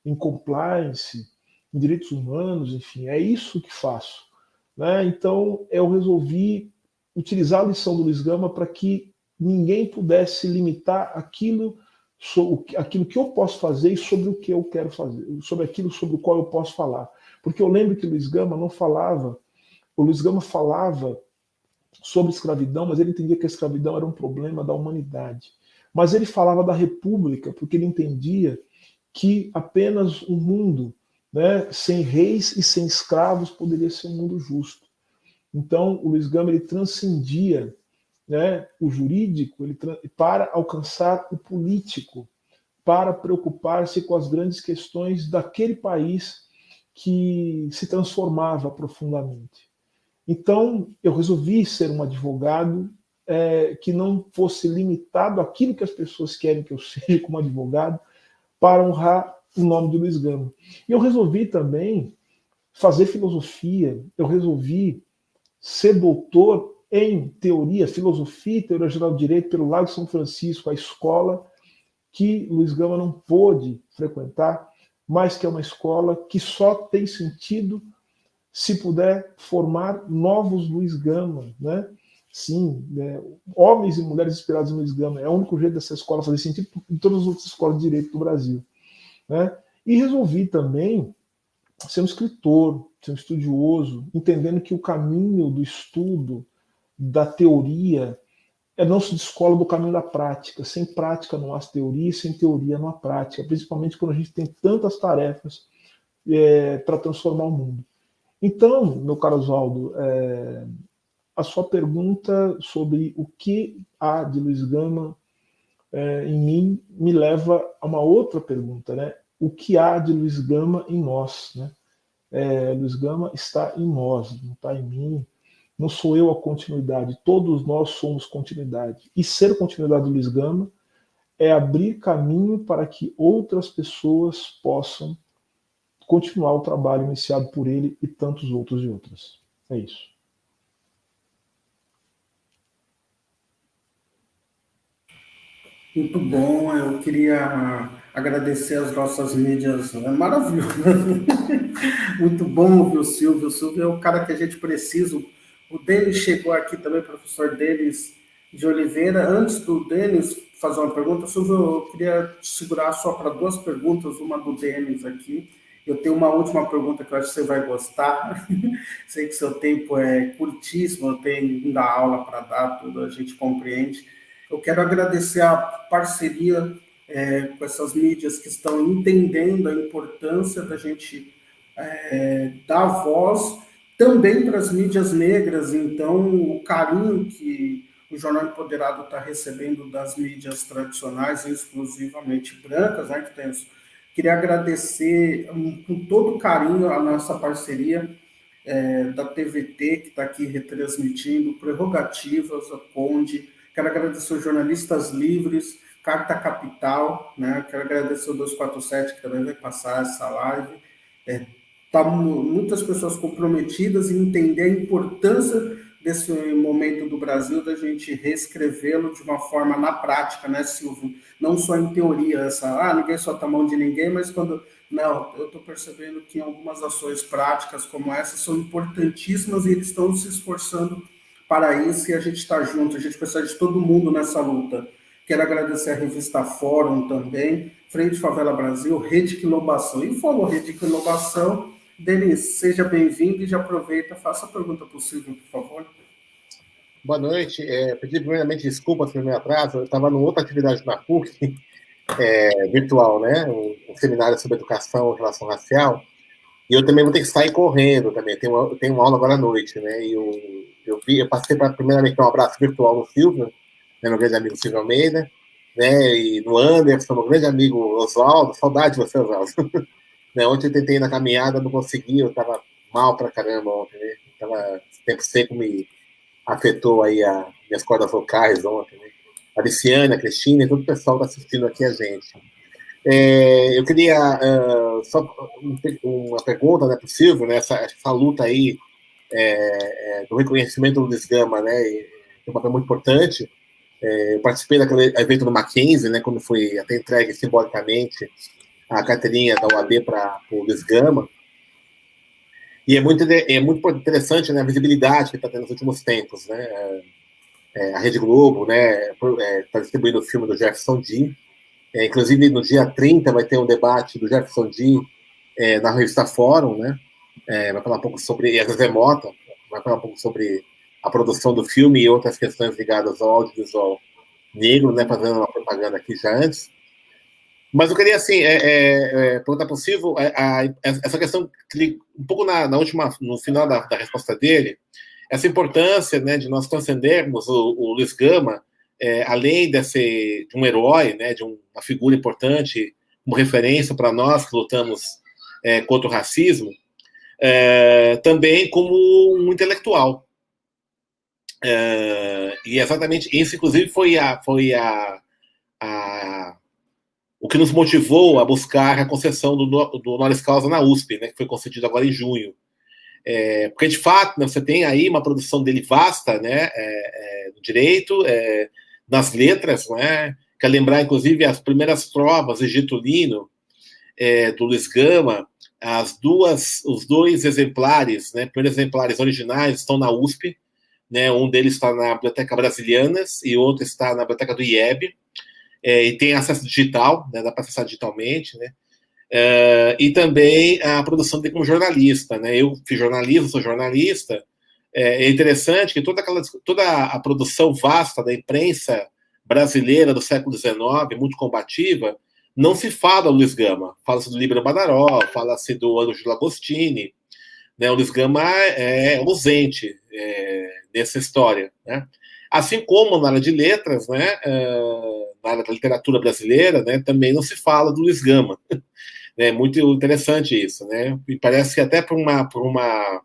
Speaker 5: em compliance, em direitos humanos, enfim, é isso que faço. Né? Então, eu resolvi utilizar a lição do Luiz Gama para que ninguém pudesse limitar aquilo que eu posso fazer e sobre o que eu quero fazer, sobre aquilo sobre o qual eu posso falar. Porque eu lembro que o Luiz Gama falava sobre escravidão, mas ele entendia que a escravidão era um problema da humanidade. Mas ele falava da república, porque ele entendia que apenas um mundo, né, sem reis e sem escravos poderia ser um mundo justo. Então, o Luiz Gama ele transcendia, né, o jurídico para alcançar o político, para preocupar-se com as grandes questões daquele país que se transformava profundamente. Então, eu resolvi ser um advogado que não fosse limitado àquilo que as pessoas querem que eu seja como advogado, para honrar o nome de Luiz Gama. E eu resolvi também fazer filosofia, eu resolvi ser doutor em teoria, filosofia e teoria geral do direito pelo Lago São Francisco, a escola que Luiz Gama não pôde frequentar, mas que é uma escola que só tem sentido se puder formar novos Luiz Gama, né? Sim, homens e mulheres inspirados em Luiz Gama. É o único jeito dessa escola fazer sentido em todas as outras escolas de direito do Brasil. Né? E resolvi também ser um escritor, ser um estudioso, entendendo que o caminho do estudo, da teoria, não se descola do caminho da prática. Sem prática não há teoria, e sem teoria não há prática, principalmente quando a gente tem tantas tarefas para transformar o mundo. Então, meu caro Oswaldo, a sua pergunta sobre o que há de Luiz Gama em mim me leva a uma outra pergunta, né? O que há de Luiz Gama em nós, né? Luiz Gama está em nós, não está em mim. Não sou eu a continuidade, todos nós somos continuidade. E ser continuidade do Luiz Gama é abrir caminho para que outras pessoas possam continuar o trabalho iniciado por ele e tantos outros e outras. É isso.
Speaker 1: Muito bom, eu queria agradecer as nossas mídias, é maravilhoso. Muito bom ouvir o Silvio. O Silvio é o cara que a gente precisa. O Denis chegou aqui também, professor Denis de Oliveira. Antes do Denis fazer uma pergunta, Silvio, eu queria te segurar só para duas perguntas, uma do Denis aqui. Eu tenho uma última pergunta que eu acho que você vai gostar. Sei que seu tempo é curtíssimo, eu tenho ainda aula para dar, tudo a gente compreende. Eu quero agradecer a parceria com essas mídias que estão entendendo a importância da gente dar voz também para as mídias negras. Então, o carinho que o Jornal Empoderado está recebendo das mídias tradicionais, exclusivamente brancas, né, que tem isso. Queria agradecer com todo carinho a nossa parceria da TVT, que está aqui retransmitindo, Prerrogativas, a Conde. Quero agradecer os jornalistas livres, Carta Capital, né? Quero agradecer o 247, que também vai passar essa live. Muitas pessoas comprometidas em entender a importância desse momento do Brasil, da gente reescrevê-lo de uma forma na prática, né, Silvio? Não só em teoria, ninguém solta a mão de ninguém, mas quando... Não, eu estou percebendo que algumas ações práticas como essa são importantíssimas e eles estão se esforçando para isso e a gente está junto, a gente precisa de todo mundo nessa luta. Quero agradecer a revista Fórum também, Frente Favela Brasil, Rede Quilobação. E falou Rede Quilobação, Denis, seja bem-vindo e já aproveita, faça a pergunta para o Silvio, por favor.
Speaker 6: Boa noite. Pedi primeiramente desculpas pelo meu atraso, eu estava numa outra atividade na PUC, virtual, né? Um seminário sobre educação e relação racial, e eu também vou ter que sair correndo também, tenho uma aula agora à noite, né? E eu passei para primeiramente um abraço virtual no Silvio, né, meu grande amigo Silvio Almeida, né? E no Anderson, meu grande amigo Oswaldo, saudade de você, Oswaldo. Né, ontem eu tentei ir na caminhada, não consegui, eu estava mal pra caramba ontem, né? Tempo seco me afetou aí as minhas cordas vocais ontem, né? A Luciana, a Cristina e todo o pessoal que está assistindo aqui a gente. Eu queria só uma pergunta, né, para o Silvio, né, essa luta aí do reconhecimento do Luiz Gama, né, é um papel muito importante, Eu participei daquele evento do Mackenzie, né, quando foi até entregue simbolicamente a carteirinha da OAB para o Luiz Gama. E é muito interessante, né, a visibilidade que está tendo nos últimos tempos, né? A Rede Globo, né, está distribuindo o filme do Jefferson Dean. Inclusive, no dia 30 vai ter um debate do Jefferson Dean na revista Fórum, né? Vai falar um pouco sobre, e a Zezé Mota vai falar um pouco sobre a produção do filme e outras questões ligadas ao audiovisual negro, né? Fazendo uma propaganda aqui já antes. Mas eu queria, assim, perguntar possível essa questão, um pouco no final da resposta dele, essa importância, né, de nós transcendermos o Luiz Gama, além de um herói, né, de uma figura importante, como referência para nós que lutamos contra o racismo, também como um intelectual. E exatamente isso, inclusive, foi o que nos motivou a buscar a concessão do honoris causa na USP, né, que foi concedido agora em junho. Porque, de fato, né, você tem aí uma produção dele vasta, né, no direito, nas letras, né, quer lembrar, inclusive, as primeiras provas de Getulino, do Luiz Gama, os dois exemplares, né, primeiros exemplares originais estão na USP, né, um deles está na Biblioteca Brasilianas e outro está na Biblioteca do IEB, e tem acesso digital, né, dá para acessar digitalmente, né, e também a produção dele como jornalista, né, eu fiz jornalismo, sou jornalista, é interessante que toda a produção vasta da imprensa brasileira do século XIX, muito combativa, não se fala do Luiz Gama, fala-se do Líbero Badaró, fala-se do Ângelo Agostini, né, o Luiz Gama é ausente nessa história, né? Assim como na área de letras, né, na área da literatura brasileira, né, também não se fala do Luiz Gama. É muito interessante isso, né? E parece que até por uma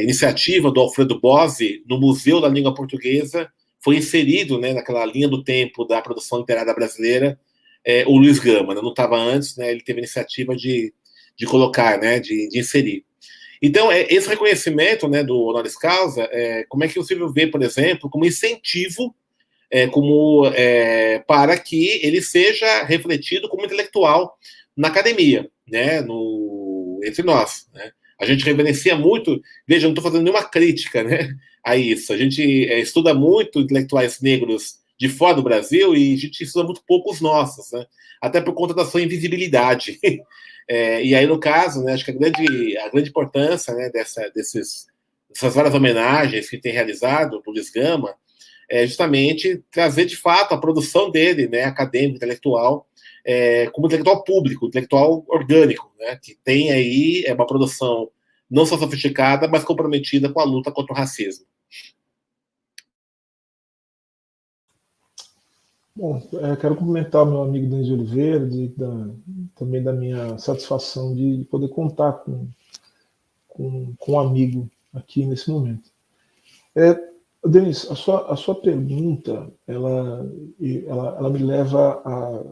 Speaker 6: iniciativa do Alfredo Bozzi, no Museu da Língua Portuguesa, foi inserido, né, naquela linha do tempo da produção literária brasileira, o Luiz Gama, né? Não estava antes, né? Ele teve a iniciativa de colocar, né, de inserir. Então, esse reconhecimento, né, do honoris causa, como é que o Silvio vê, por exemplo, como incentivo para que ele seja refletido como intelectual na academia, né, entre nós, né? A gente reverencia muito, veja, não estou fazendo nenhuma crítica, né, a isso, a gente estuda muito intelectuais negros de fora do Brasil e a gente estuda muito pouco os nossos, né, até por conta da sua invisibilidade. E aí, no caso, né, acho que a grande importância, né, dessas várias homenagens que tem realizado do Luiz Gama é justamente trazer, de fato, a produção dele, né, acadêmico, intelectual, como intelectual público, intelectual orgânico, né, que tem aí uma produção não só sofisticada, mas comprometida com a luta contra o racismo.
Speaker 5: Bom, quero cumprimentar o meu amigo Denis de Oliveira, também da minha satisfação de poder contar com um amigo aqui nesse momento. Denis, a sua pergunta, ela me leva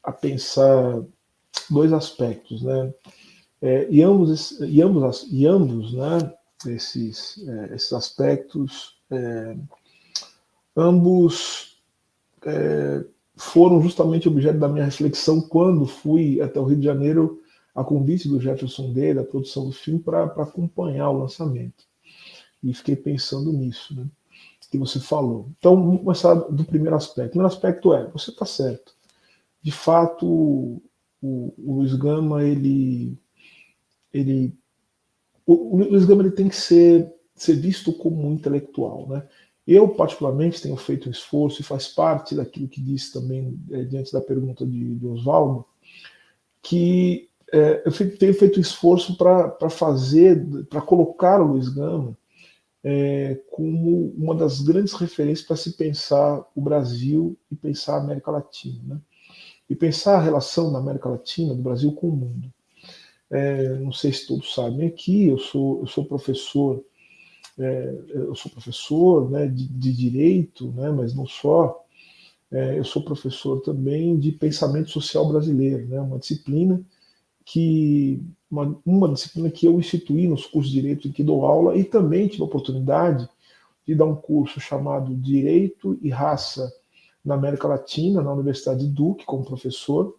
Speaker 5: a pensar dois aspectos, né? E ambos, né, esses aspectos, ambos foram justamente objeto da minha reflexão quando fui até o Rio de Janeiro a convite do Jefferson Day, da produção do filme, para acompanhar o lançamento. E fiquei pensando nisso, né, que você falou. Então, vamos começar do primeiro aspecto. O primeiro aspecto você está certo. De fato, o Luiz Gama, o Luiz Gama ele tem que ser visto como um intelectual, né? Eu, particularmente, tenho feito um esforço, e faz parte daquilo que disse também, diante da pergunta de Oswaldo, que eu tenho feito um esforço para colocar o Luiz Gama como uma das grandes referências para se pensar o Brasil e pensar a América Latina, né? E pensar a relação da América Latina, do Brasil com o mundo. Não sei se todos sabem aqui, eu sou professor. Eu sou professor, né, de direito, né, mas não só. Eu sou professor também de pensamento social brasileiro, né, uma disciplina que eu instituí nos cursos de direito em que dou aula, e também tive a oportunidade de dar um curso chamado Direito e Raça na América Latina, na Universidade de Duke, como professor,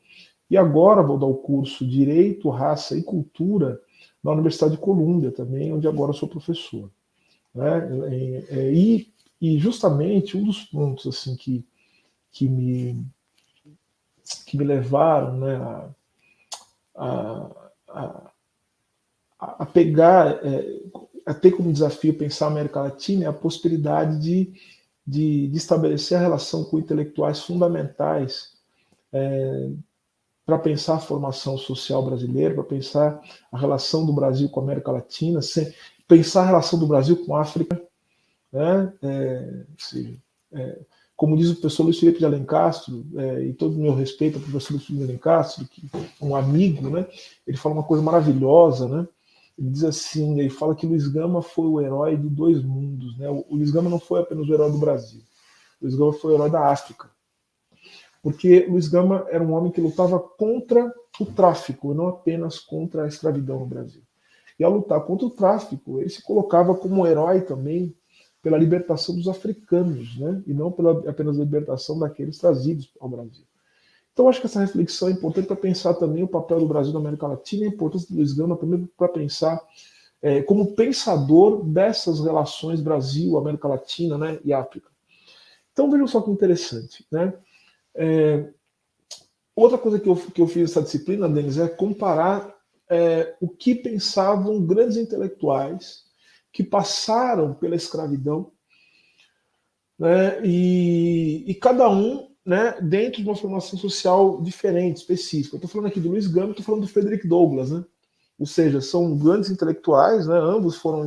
Speaker 5: e agora vou dar o curso Direito, Raça e Cultura na Universidade de Colômbia também, onde agora sou professor. Né? E justamente um dos pontos assim que me levaram, né, a pegar, a ter como desafio pensar a América Latina é a possibilidade de estabelecer a relação com intelectuais fundamentais para pensar a formação social brasileira, para pensar a relação do Brasil com a América Latina, pensar a relação do Brasil com a África, né? Como diz o professor Luiz Felipe de Alencastro, e todo o meu respeito ao professor Luiz Felipe de Alencastro, que é um amigo, né? Ele fala uma coisa maravilhosa, né? Ele diz assim, ele fala que Luiz Gama foi o herói de dois mundos, né? O Luiz Gama não foi apenas o herói do Brasil, o Luiz Gama foi o herói da África, porque Luiz Gama era um homem que lutava contra o tráfico, e não apenas contra a escravidão no Brasil. E ao lutar contra o tráfico, ele se colocava como herói também pela libertação dos africanos, né? E não pela apenas libertação daqueles trazidos ao Brasil. Então, acho que essa reflexão é importante para pensar também o papel do Brasil na América Latina e a importância de Luiz Gama também para pensar como pensador dessas relações Brasil, América Latina, né, e África. Então, vejam só que interessante, né? Outra coisa que eu fiz essa disciplina, Denis, é comparar o que pensavam grandes intelectuais que passaram pela escravidão, né, e cada um, né, dentro de uma formação social diferente, específica. Eu estou falando aqui do Luiz Gama, estou falando do Frederick Douglass, né? Ou seja, são grandes intelectuais, né? Ambos foram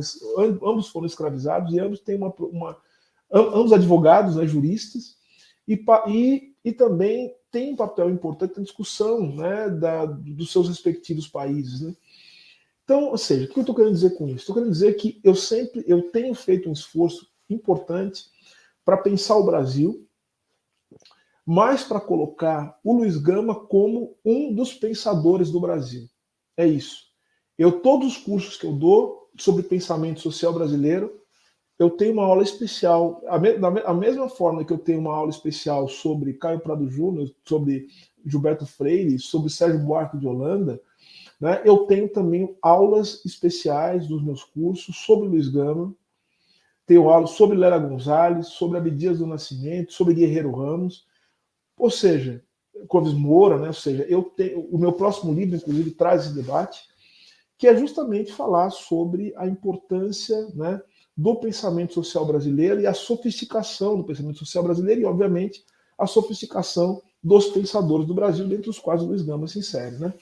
Speaker 5: escravizados e ambos têm ambos advogados, né, juristas, e também tem um papel importante na discussão, né, dos seus respectivos países, né? Então, ou seja, o que eu estou querendo dizer com isso? Estou querendo dizer que eu tenho feito um esforço importante para pensar o Brasil, mas para colocar o Luiz Gama como um dos pensadores do Brasil. É isso. Todos os cursos que eu dou sobre pensamento social brasileiro, eu tenho uma aula especial, da mesma forma que eu tenho uma aula especial sobre Caio Prado Júnior, sobre Gilberto Freire, sobre Sérgio Buarque de Holanda, né, eu tenho também aulas especiais dos meus cursos sobre Luiz Gama, tenho aulas sobre Lélia Gonzalez, sobre Abdias do Nascimento, sobre Guerreiro Ramos, ou seja, Clóvis Moura, né, ou seja, o meu próximo livro, inclusive, traz esse debate, que é justamente falar sobre a importância, né, do pensamento social brasileiro e a sofisticação do pensamento social brasileiro e, obviamente, a sofisticação dos pensadores do Brasil, dentre os quais o Luiz Gama se insere, né?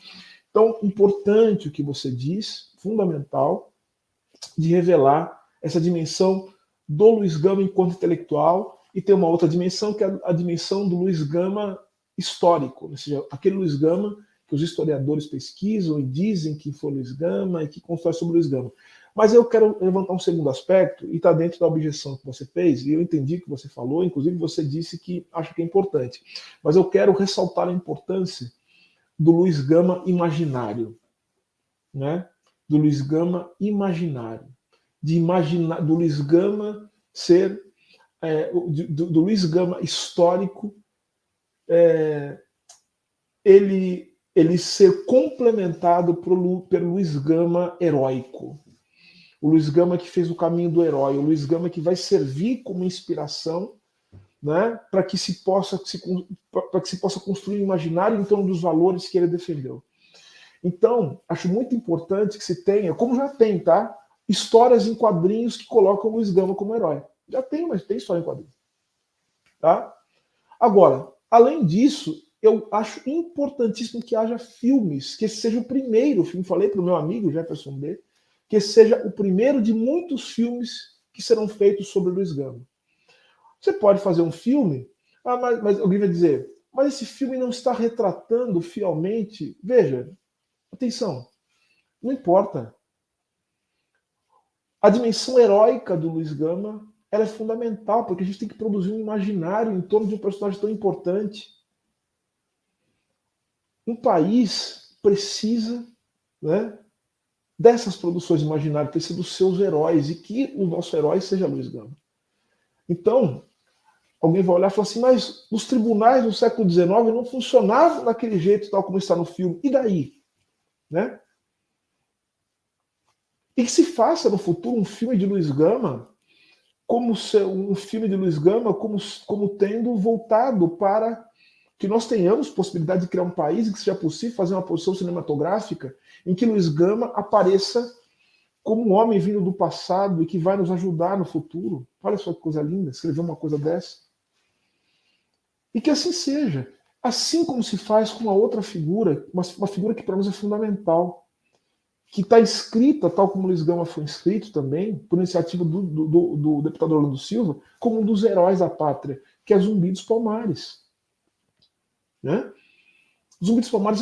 Speaker 5: Então, importante o que você diz, fundamental, de revelar essa dimensão do Luiz Gama enquanto intelectual e tem uma outra dimensão, que é a dimensão do Luiz Gama histórico, ou seja, aquele Luiz Gama que os historiadores pesquisam e dizem que foi Luiz Gama e que constrói sobre Luiz Gama. Mas eu quero levantar um segundo aspecto, e está dentro da objeção que você fez, e eu entendi o que você falou, inclusive você disse que acha que é importante. Mas eu quero ressaltar a importância do Luiz Gama imaginário, né? Do Luiz Gama imaginário, do Luiz Gama ser, do Luiz Gama histórico, ele ser complementado pelo Luiz Gama heróico. O Luiz Gama que fez o caminho do herói, o Luiz Gama que vai servir como inspiração, né, para que se possa construir um imaginário em torno dos valores que ele defendeu. Então, acho muito importante que se tenha, como já tem, tá? Histórias em quadrinhos que colocam o Luiz Gama como herói. Já tem, mas tem história em quadrinhos. Tá? Agora, além disso, eu acho importantíssimo que haja filmes, que esse seja o primeiro filme, falei para o meu amigo Jefferson B., que esse seja o primeiro de muitos filmes que serão feitos sobre Luiz Gama. Você pode fazer um filme, mas alguém vai dizer, mas esse filme não está retratando fielmente. Veja, atenção, não importa. A dimensão heróica do Luiz Gama, ela é fundamental, porque a gente tem que produzir um imaginário em torno de um personagem tão importante. Um país precisa, né, dessas produções imaginárias, precisa dos seus heróis, e que o nosso herói seja Luiz Gama. Então, alguém vai olhar e falar assim, mas os tribunais no século XIX não funcionavam daquele jeito, tal como está no filme. E daí? Né? E que se faça no futuro um filme de Luiz Gama como um filme de Luiz Gama como tendo voltado para que nós tenhamos possibilidade de criar um país em que seja possível fazer uma produção cinematográfica em que Luiz Gama apareça como um homem vindo do passado e que vai nos ajudar no futuro. Olha só que coisa linda, escrever uma coisa dessa. E que assim seja. Assim como se faz com uma outra figura, uma figura que para nós é fundamental, que está escrita, tal como Luiz Gama foi escrito também, por iniciativa do deputado Orlando Silva, como um dos heróis da pátria, que é Zumbi dos Palmares. Né? Zumbi dos Palmares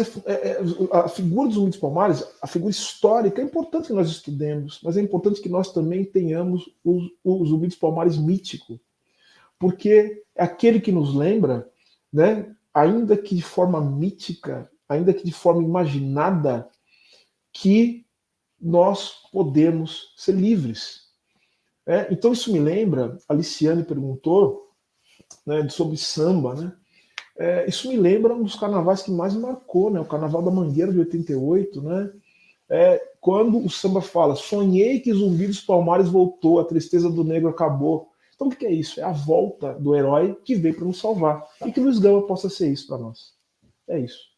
Speaker 5: a figura do Zumbi dos Palmares, a figura histórica, é importante que nós estudemos, mas é importante que nós também tenhamos o Zumbi dos Palmares mítico, porque é aquele que nos lembra, né, ainda que de forma mítica, ainda que de forma imaginada, que nós podemos ser livres. Então isso me lembra, a Liciane perguntou, né, sobre samba, né? Isso me lembra um dos carnavais que mais me marcou, né? O Carnaval da Mangueira de 88, né? Quando o samba fala, sonhei que Zumbi dos Palmares voltou, a tristeza do negro acabou. Então o que é isso? É a volta do herói que veio para nos salvar. E que Luiz Gama possa ser isso para nós. É isso.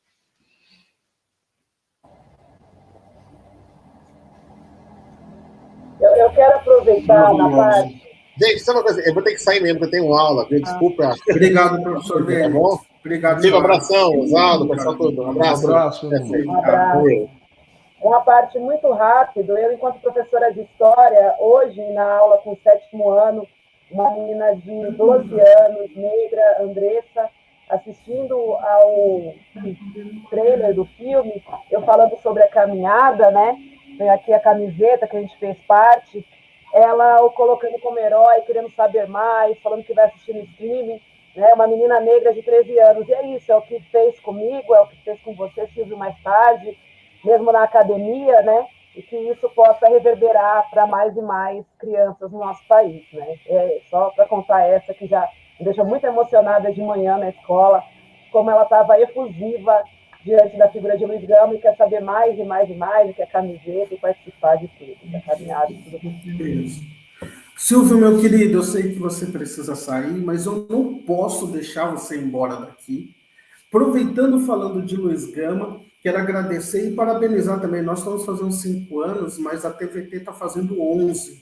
Speaker 2: Eu quero aproveitar na parte...
Speaker 6: Gente, só uma coisa, eu vou ter que sair mesmo, porque eu tenho aula, viu? Desculpa.
Speaker 1: Obrigado, professor Bento.
Speaker 6: Tá bom?
Speaker 1: Obrigado.
Speaker 6: Um abração, Osvaldo, pessoal todo. Um abraço.
Speaker 5: Um abraço.
Speaker 2: Uma parte muito rápido. Eu, enquanto professora de História, hoje, na aula com o 7º ano, uma menina de 12 anos, negra, Andressa, assistindo ao trailer do filme, eu falando sobre a caminhada, né? Tem aqui a camiseta que a gente fez parte, ela o colocando como herói, querendo saber mais, falando que vai assistir no streaming, né? Uma menina negra de 13 anos. E é isso, é o que fez comigo, é o que fez com você, Silvio, mais tarde, mesmo na academia, né? E que isso possa reverberar para mais e mais crianças no nosso país, né? Só para contar essa que já me deixou muito emocionada de manhã na escola, como ela estava efusiva diante da figura de Luiz Gama e quer saber mais e mais e mais, e quer camiseta e participar de tudo, da caminhada e tudo isso.
Speaker 1: Silvio, meu querido, eu sei que você precisa sair, mas eu não posso deixar você embora daqui. Aproveitando, falando de Luiz Gama, quero agradecer e parabenizar também. Nós estamos fazendo 5 anos, mas a TVT está fazendo 11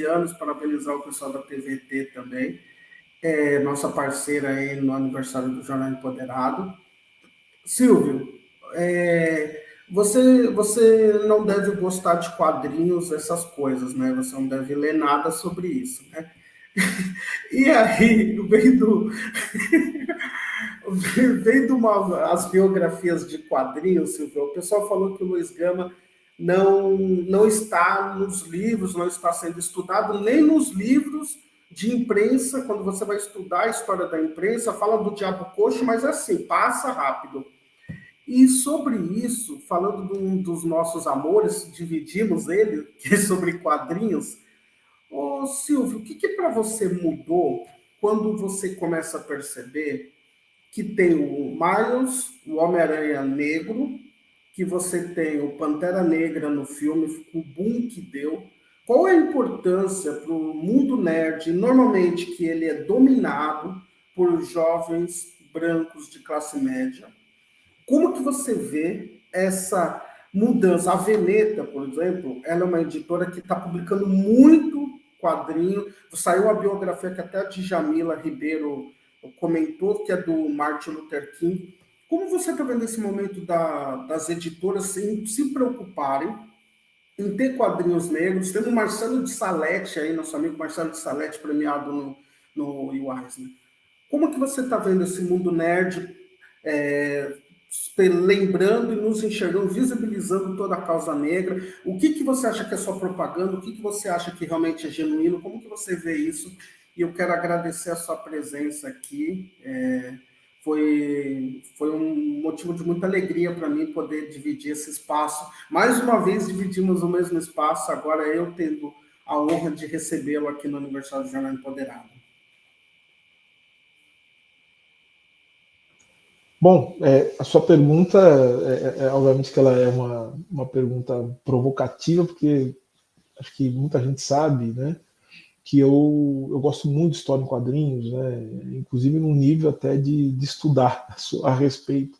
Speaker 1: anos, parabenizar o pessoal da TVT também. Nossa parceira aí no aniversário do Jornal Empoderado. Silvio, você não deve gostar de quadrinhos, essas coisas, né? Você não deve ler nada sobre isso, né? E aí, vendo as biografias de quadrinhos, Silvio, o pessoal falou que o Luiz Gama não está nos livros, não está sendo estudado, nem nos livros de imprensa. Quando você vai estudar a história da imprensa, fala do Diabo Coxo, mas assim, passa rápido. E sobre isso, falando de um dos nossos amores, dividimos ele, que é sobre quadrinhos. Ô Silvio, o que para você mudou quando você começa a perceber que tem o Miles, o Homem-Aranha Negro, que você tem o Pantera Negra no filme, o boom que deu? Qual é a importância para o mundo nerd, normalmente que ele é dominado por jovens brancos de classe média? Como que você vê essa mudança? A Veneta, por exemplo, ela é uma editora que está publicando muito quadrinho. Saiu a biografia que até a Djamila Ribeiro comentou, que é do Martin Luther King. Como você está vendo esse momento das editoras se preocuparem em ter quadrinhos negros? Temos o Marcelo de Salete aí, nosso amigo Marcelo de Salete, premiado no UAS, né? Como que você está vendo esse mundo nerd lembrando e nos enxergando, visibilizando toda a causa negra? O que você acha que é só propaganda? O que você acha que realmente é genuíno? Como que você vê isso? E eu quero agradecer a sua presença aqui. Foi um motivo de muita alegria para mim poder dividir esse espaço. Mais uma vez dividimos o mesmo espaço, agora eu tendo a honra de recebê-lo aqui no Aniversário do Jornal Empoderado.
Speaker 5: Bom, a sua pergunta, obviamente que ela é uma pergunta provocativa, porque acho que muita gente sabe, né, que eu gosto muito de história em quadrinhos, né, inclusive num nível até de estudar a respeito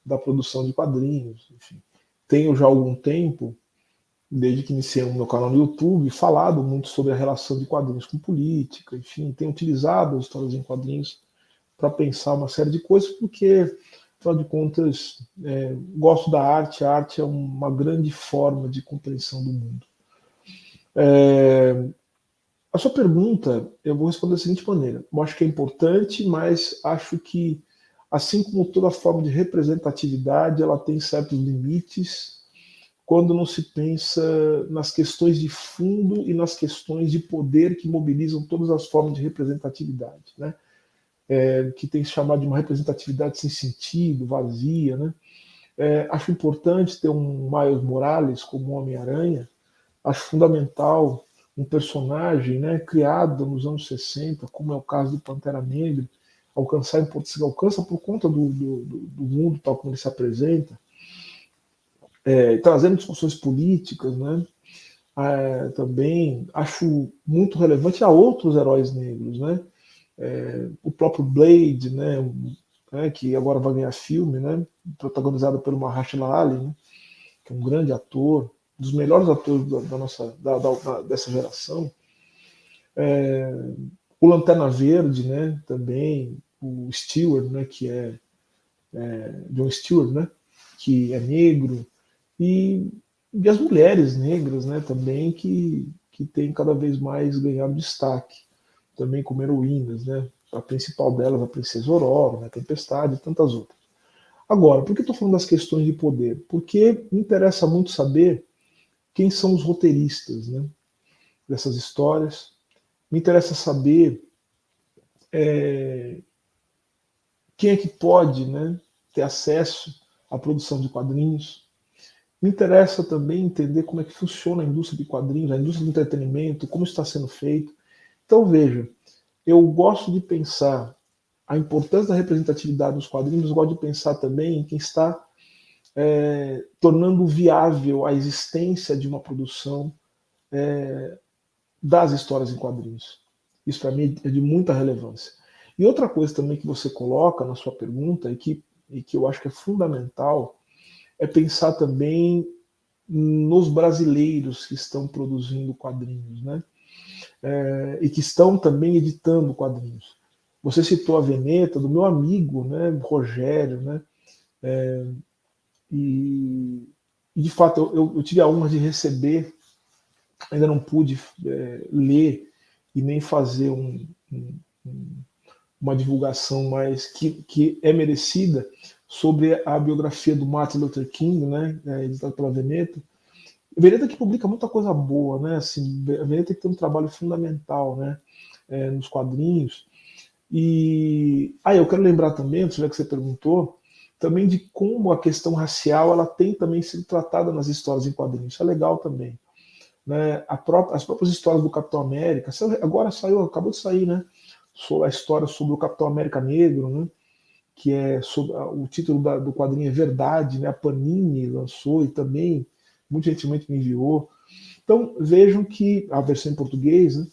Speaker 5: da produção de quadrinhos. Enfim. Tenho já há algum tempo, desde que iniciei o meu canal no YouTube, falado muito sobre a relação de quadrinhos com política, enfim, tenho utilizado as histórias em quadrinhos para pensar uma série de coisas, porque, afinal de contas, gosto da arte, a arte é uma grande forma de compreensão do mundo. A sua pergunta, eu vou responder da seguinte maneira: eu acho que é importante, mas acho que, assim como toda forma de representatividade, ela tem certos limites quando não se pensa nas questões de fundo e nas questões de poder que mobilizam todas as formas de representatividade, né? Que tem se chamado de uma representatividade sem sentido, vazia, né? Acho importante ter um Miles Morales como Homem-Aranha, acho fundamental um personagem, né, criado nos anos 60, como é o caso do Pantera Negra, alcança por conta do mundo tal como ele se apresenta, trazendo discussões políticas, né? Também acho muito relevante a outros heróis negros, né? O próprio Blade, né, que agora vai ganhar filme, né, protagonizado pelo Mahershala Ali, né, que é um grande ator, um dos melhores atores dessa geração. O Lanterna Verde, né, também, o Stewart, né, que é John Stewart, né, que é negro, e as mulheres negras, né, também, que têm cada vez mais ganhado destaque, também como heroínas, né, a principal delas, a Princesa Aurora, né, a Tempestade e tantas outras. Agora, por que estou falando das questões de poder? Porque me interessa muito saber quem são os roteiristas, né, dessas histórias. Me interessa saber quem é que pode, né, ter acesso à produção de quadrinhos. Me interessa também entender como é que funciona a indústria de quadrinhos, a indústria do entretenimento, como está sendo feito. Então, veja, eu gosto de pensar a importância da representatividade dos quadrinhos, eu gosto de pensar também em quem está tornando viável a existência de uma produção das histórias em quadrinhos. Isso, para mim, é de muita relevância. E outra coisa também que você coloca na sua pergunta, e que eu acho que é fundamental, é pensar também nos brasileiros que estão produzindo quadrinhos, né? E que estão também editando quadrinhos. Você citou a Veneta, do meu amigo, né, Rogério, né? E de fato eu tive a honra de receber, ainda não pude ler e nem fazer uma divulgação mais que é merecida sobre a biografia do Martin Luther King, né, editada pela Veneta. A Veneta que publica muita coisa boa, né? Assim, a Veneta que tem um trabalho fundamental, né, nos quadrinhos. E eu quero lembrar também, já que você perguntou, também de como a questão racial ela tem também sido tratada nas histórias em quadrinhos. Isso é legal também, né? As próprias histórias do Capitão América, agora acabou de sair, né? A história sobre o Capitão América Negro, né? Que é sobre, o título do quadrinho é Verdade, né? A Panini lançou e também muito gentilmente me enviou. Então vejam que a versão em português, né?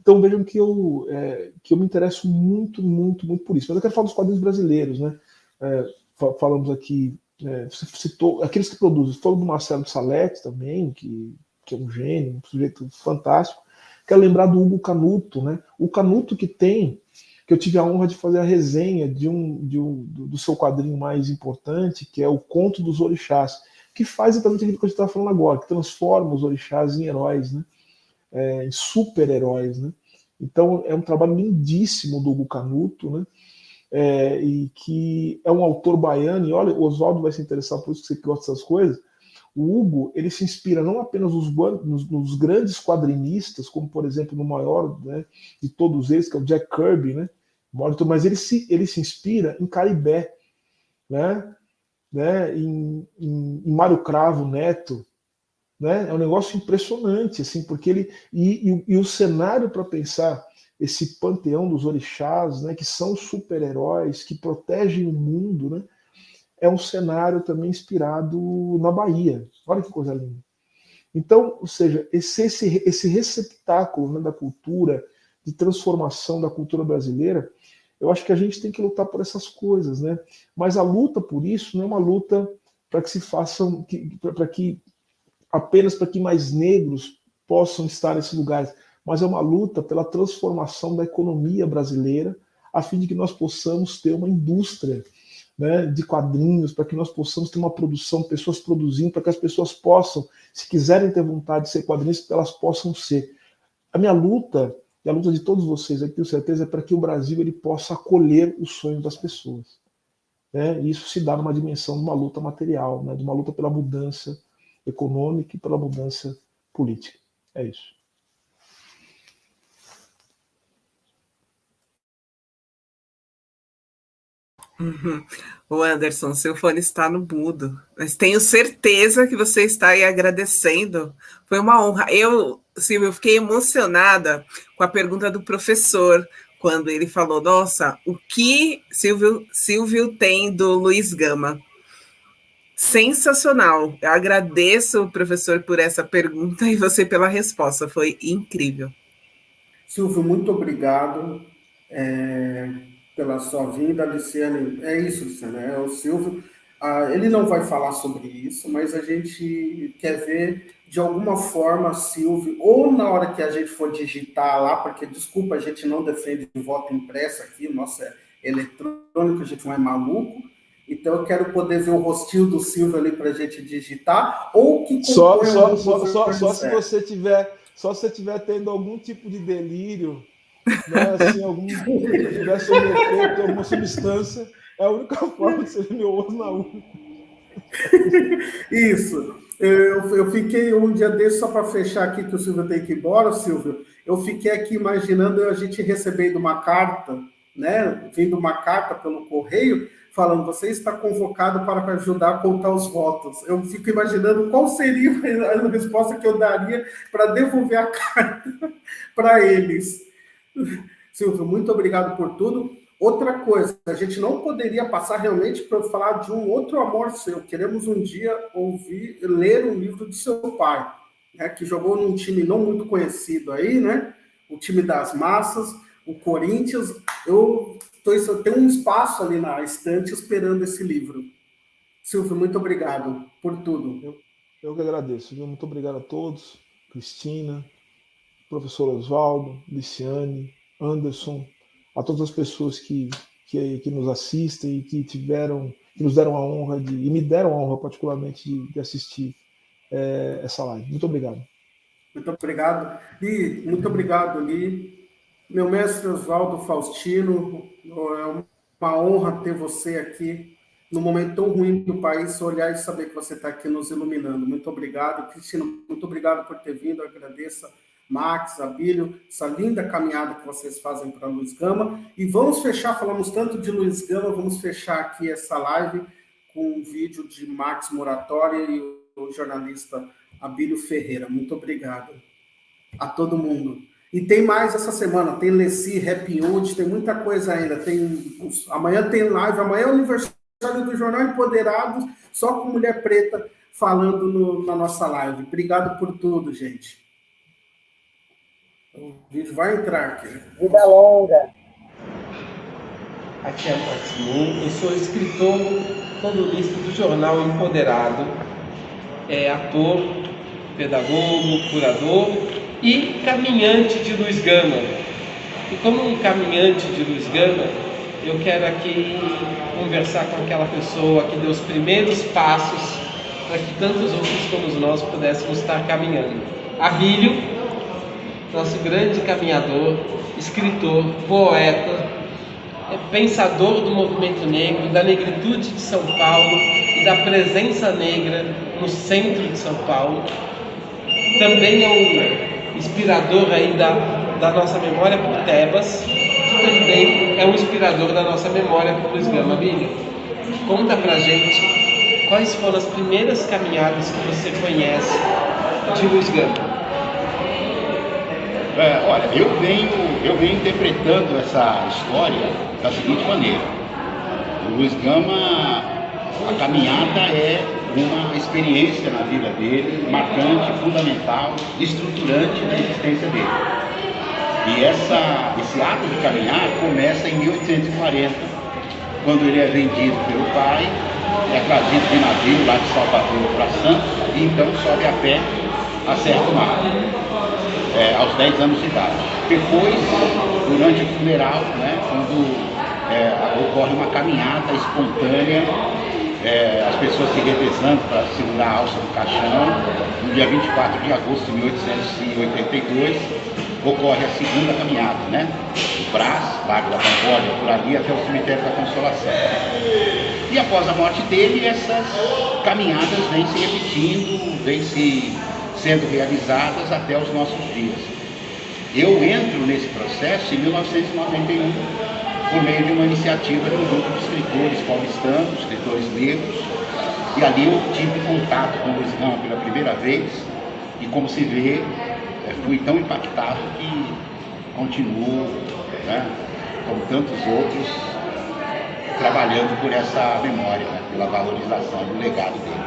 Speaker 5: Então vejam que eu me interesso muito, muito, muito por isso. Mas eu quero falar dos quadrinhos brasileiros, né? Falamos aqui, você citou aqueles que produzem, falou do Marcelo Salete também, que é um gênio, um sujeito fantástico. Quero lembrar do Hugo Canuto, né? O Canuto que eu tive a honra de fazer a resenha do seu quadrinho mais importante, que é o Conto dos Orixás, que faz exatamente aquilo que a gente está falando agora, que transforma os orixás em heróis, né? Em super-heróis, né? Então é um trabalho lindíssimo do Hugo Canuto, né? E que é um autor baiano, e olha, o Oswaldo vai se interessar por isso, que você gosta dessas coisas. O Hugo, ele se inspira não apenas nos grandes quadrinistas, como por exemplo no maior, né, de todos eles, que é o Jack Kirby, né? Mas ele se inspira em Caribé, né? Em Mário Cravo Neto, né? É um negócio impressionante, assim, porque ele e o cenário para pensar esse panteão dos orixás, né, que são super-heróis, que protegem o mundo, né, é um cenário também inspirado na Bahia. Olha que coisa linda. Então, ou seja, esse receptáculo, né, da cultura, de transformação da cultura brasileira, eu acho que a gente tem que lutar por essas coisas, né? Mas a luta por isso não é uma luta para que se façam, apenas para que mais negros possam estar nesses lugares, mas é uma luta pela transformação da economia brasileira, a fim de que nós possamos ter uma indústria, né, de quadrinhos, para que nós possamos ter uma produção, pessoas produzindo, para que as pessoas possam, se quiserem ter vontade de ser quadrinistas, elas possam ser. A minha luta, e a luta de todos vocês, eu tenho certeza, é para que o Brasil ele possa acolher os sonhos das pessoas. Né? E isso se dá numa dimensão de uma luta material, né, de uma luta pela mudança econômica e pela mudança política. É isso.
Speaker 3: Uhum. O Anderson, seu fone está no mudo, mas tenho certeza que você está aí agradecendo. Foi uma honra. Silvio, eu fiquei emocionada com a pergunta do professor, quando ele falou, nossa, o que Silvio tem do Luiz Gama? Sensacional. Eu agradeço, professor, por essa pergunta e você pela resposta. Foi incrível.
Speaker 1: Silvio, muito obrigado pela sua vinda, Luciane. É isso, Luciane. É o Silvio. Ele não vai falar sobre isso, mas a gente quer ver, de alguma forma, Silvio, ou na hora que a gente for digitar lá, porque, desculpa, a gente não defende voto impresso aqui, nossa, é eletrônico, a gente não é maluco. Então, eu quero poder ver o rostinho do Silvio ali para a gente digitar, ou que
Speaker 5: só se você tiver tendo algum tipo de delírio, né, assim, tiver sob efeito, alguma substância, é a única forma de você ver meu osso na urna.
Speaker 1: Isso. Eu fiquei um dia desse, só para fechar aqui, que o Silvio tem que ir embora, Silvio. Eu fiquei aqui imaginando a gente recebendo uma carta, né? Vindo uma carta pelo correio, falando, você está convocado para ajudar a contar os votos. Eu fico imaginando qual seria a resposta que eu daria para devolver a carta para eles. Silvio, muito obrigado por tudo. Outra coisa, a gente não poderia passar realmente para falar de um outro amor seu. Queremos um dia ler um livro de seu pai, né, que jogou num time não muito conhecido aí, né? O time das massas, o Corinthians. Eu tenho um espaço ali na estante esperando esse livro. Silvio, muito obrigado por tudo.
Speaker 5: Eu que agradeço. Muito obrigado a todos. Cristina, professor Oswaldo, Luciane, Anderson, a todas as pessoas que nos assistem e que nos deram a honra e me deram a honra particularmente de assistir essa live. Muito obrigado.
Speaker 1: Muito obrigado. Li, muito obrigado, Li. Meu mestre Oswaldo Faustino, é uma honra ter você aqui num momento tão ruim do país, olhar e saber que você está aqui nos iluminando. Muito obrigado. Cristina, muito obrigado por ter vindo. Eu agradeço Max, Abílio, essa linda caminhada que vocês fazem para Luiz Gama. E vamos fechar, falamos tanto de Luiz Gama, vamos fechar aqui essa live com um vídeo de Max Moratória e o jornalista Abílio Ferreira. Muito obrigado a todo mundo. E tem mais essa semana, tem Leci, Happy Hood, tem muita coisa ainda. Amanhã tem live, amanhã é o aniversário do Jornal Empoderados, só com mulher preta falando na nossa live. Obrigado por tudo, gente. O vídeo vai entrar aqui.
Speaker 2: Vida longa.
Speaker 7: Aqui é a Maximum, eu sou escritor, colunista do Jornal Empoderado, ator, pedagogo, curador e caminhante de Luiz Gama. E como um caminhante de Luiz Gama, eu quero aqui conversar com aquela pessoa que deu os primeiros passos para que tantos outros como nós pudéssemos estar caminhando. Abílio, nosso grande caminhador, escritor, poeta, pensador do movimento negro, da negritude de São Paulo e da presença negra no centro de São Paulo. Também é um inspirador aí da nossa memória por Tebas, que também é um inspirador da nossa memória por Luiz Gama. Abílio, conta pra gente quais foram as primeiras caminhadas que você conhece de Luiz Gama?
Speaker 8: Olha, eu venho interpretando essa história da seguinte maneira. O Luiz Gama, a caminhada é uma experiência na vida dele, marcante, fundamental, estruturante da existência dele. E esse ato de caminhar começa em 1840, quando ele é vendido pelo pai, é trazido de navio lá de Salvador para Santos, e então sobe a pé a Serra do Mar, aos 10 anos de idade. Depois, durante o funeral, né, quando ocorre uma caminhada espontânea, as pessoas se revezando para segurar a alça do caixão, no dia 24 de agosto de 1882, ocorre a segunda caminhada, né? Do Brás, Lago da Concórdia, por ali até o cemitério da Consolação. E após a morte dele, essas caminhadas vêm se repetindo, vêm sendo realizadas até os nossos dias. Eu entro nesse processo em 1991, por meio de uma iniciativa de um grupo de escritores paulistanos, escritores negros, e ali eu tive contato com o Luiz Gama pela primeira vez, e como se vê, fui tão impactado que continuo, né, como tantos outros, trabalhando por essa memória, né, pela valorização do legado dele.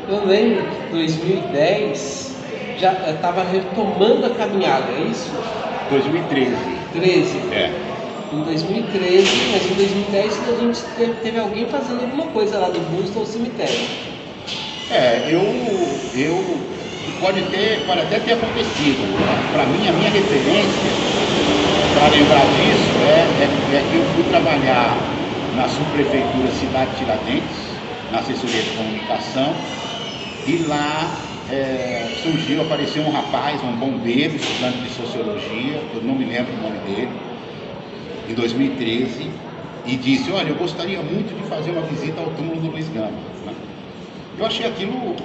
Speaker 7: Eu lembro que em 2010 já estava retomando a caminhada, é isso?
Speaker 8: 2013.
Speaker 7: 13.
Speaker 8: Em
Speaker 7: 2013, mas em 2010 a gente teve alguém fazendo alguma coisa lá do busto ao cemitério.
Speaker 8: Pode até ter acontecido. Para mim, a minha referência para lembrar disso é que eu fui trabalhar na subprefeitura Cidade Tiradentes, na assessoria de comunicação, e lá apareceu um rapaz, um bombeiro, estudante de sociologia, eu não me lembro o nome dele, em 2013, e disse: olha, eu gostaria muito de fazer uma visita ao túmulo do Luiz Gama. Eu achei aquilo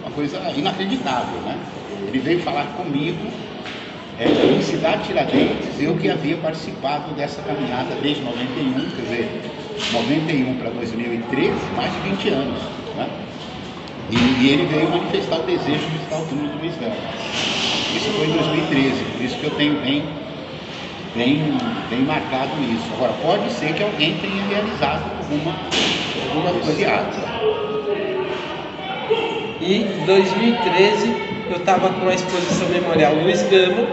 Speaker 8: uma coisa inacreditável, né? Ele veio falar comigo em Cidade Tiradentes, eu que havia participado dessa caminhada desde 91, quer dizer, 91 para 2013, mais de 20 anos, né? E ele veio manifestar o desejo de visitar o túmulo do Luiz Gama. Isso foi em 2013, por isso que eu tenho bem marcado isso. Agora, pode ser que alguém tenha realizado alguma coisa.
Speaker 7: E em 2013 eu estava com a exposição memorial Luiz Gama,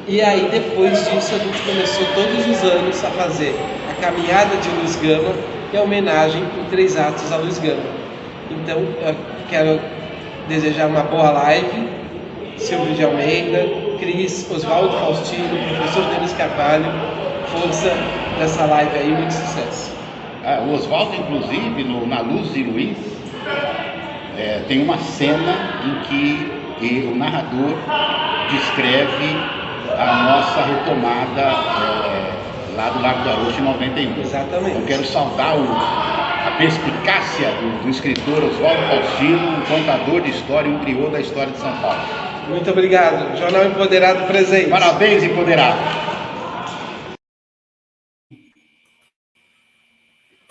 Speaker 7: e aí depois disso a gente começou todos os anos a fazer a caminhada de Luiz Gama, que é homenagem em 3 atos a Luiz Gama. Então eu quero desejar uma boa live, Silvio de Almeida, Cris, Oswaldo Faustino, professor Denis Carvalho, força nessa live aí, muito sucesso.
Speaker 8: O Oswaldo, inclusive, na Luz de Luiz, tem uma cena em que o narrador descreve a nossa retomada lá do Lago do Arocho em 91.
Speaker 7: Exatamente.
Speaker 8: Eu quero saudar a perspicácia do escritor Oswaldo Faustino, um contador de história, um criador da história de São Paulo.
Speaker 7: Muito obrigado. Jornal Empoderado presente.
Speaker 8: Parabéns, Empoderado.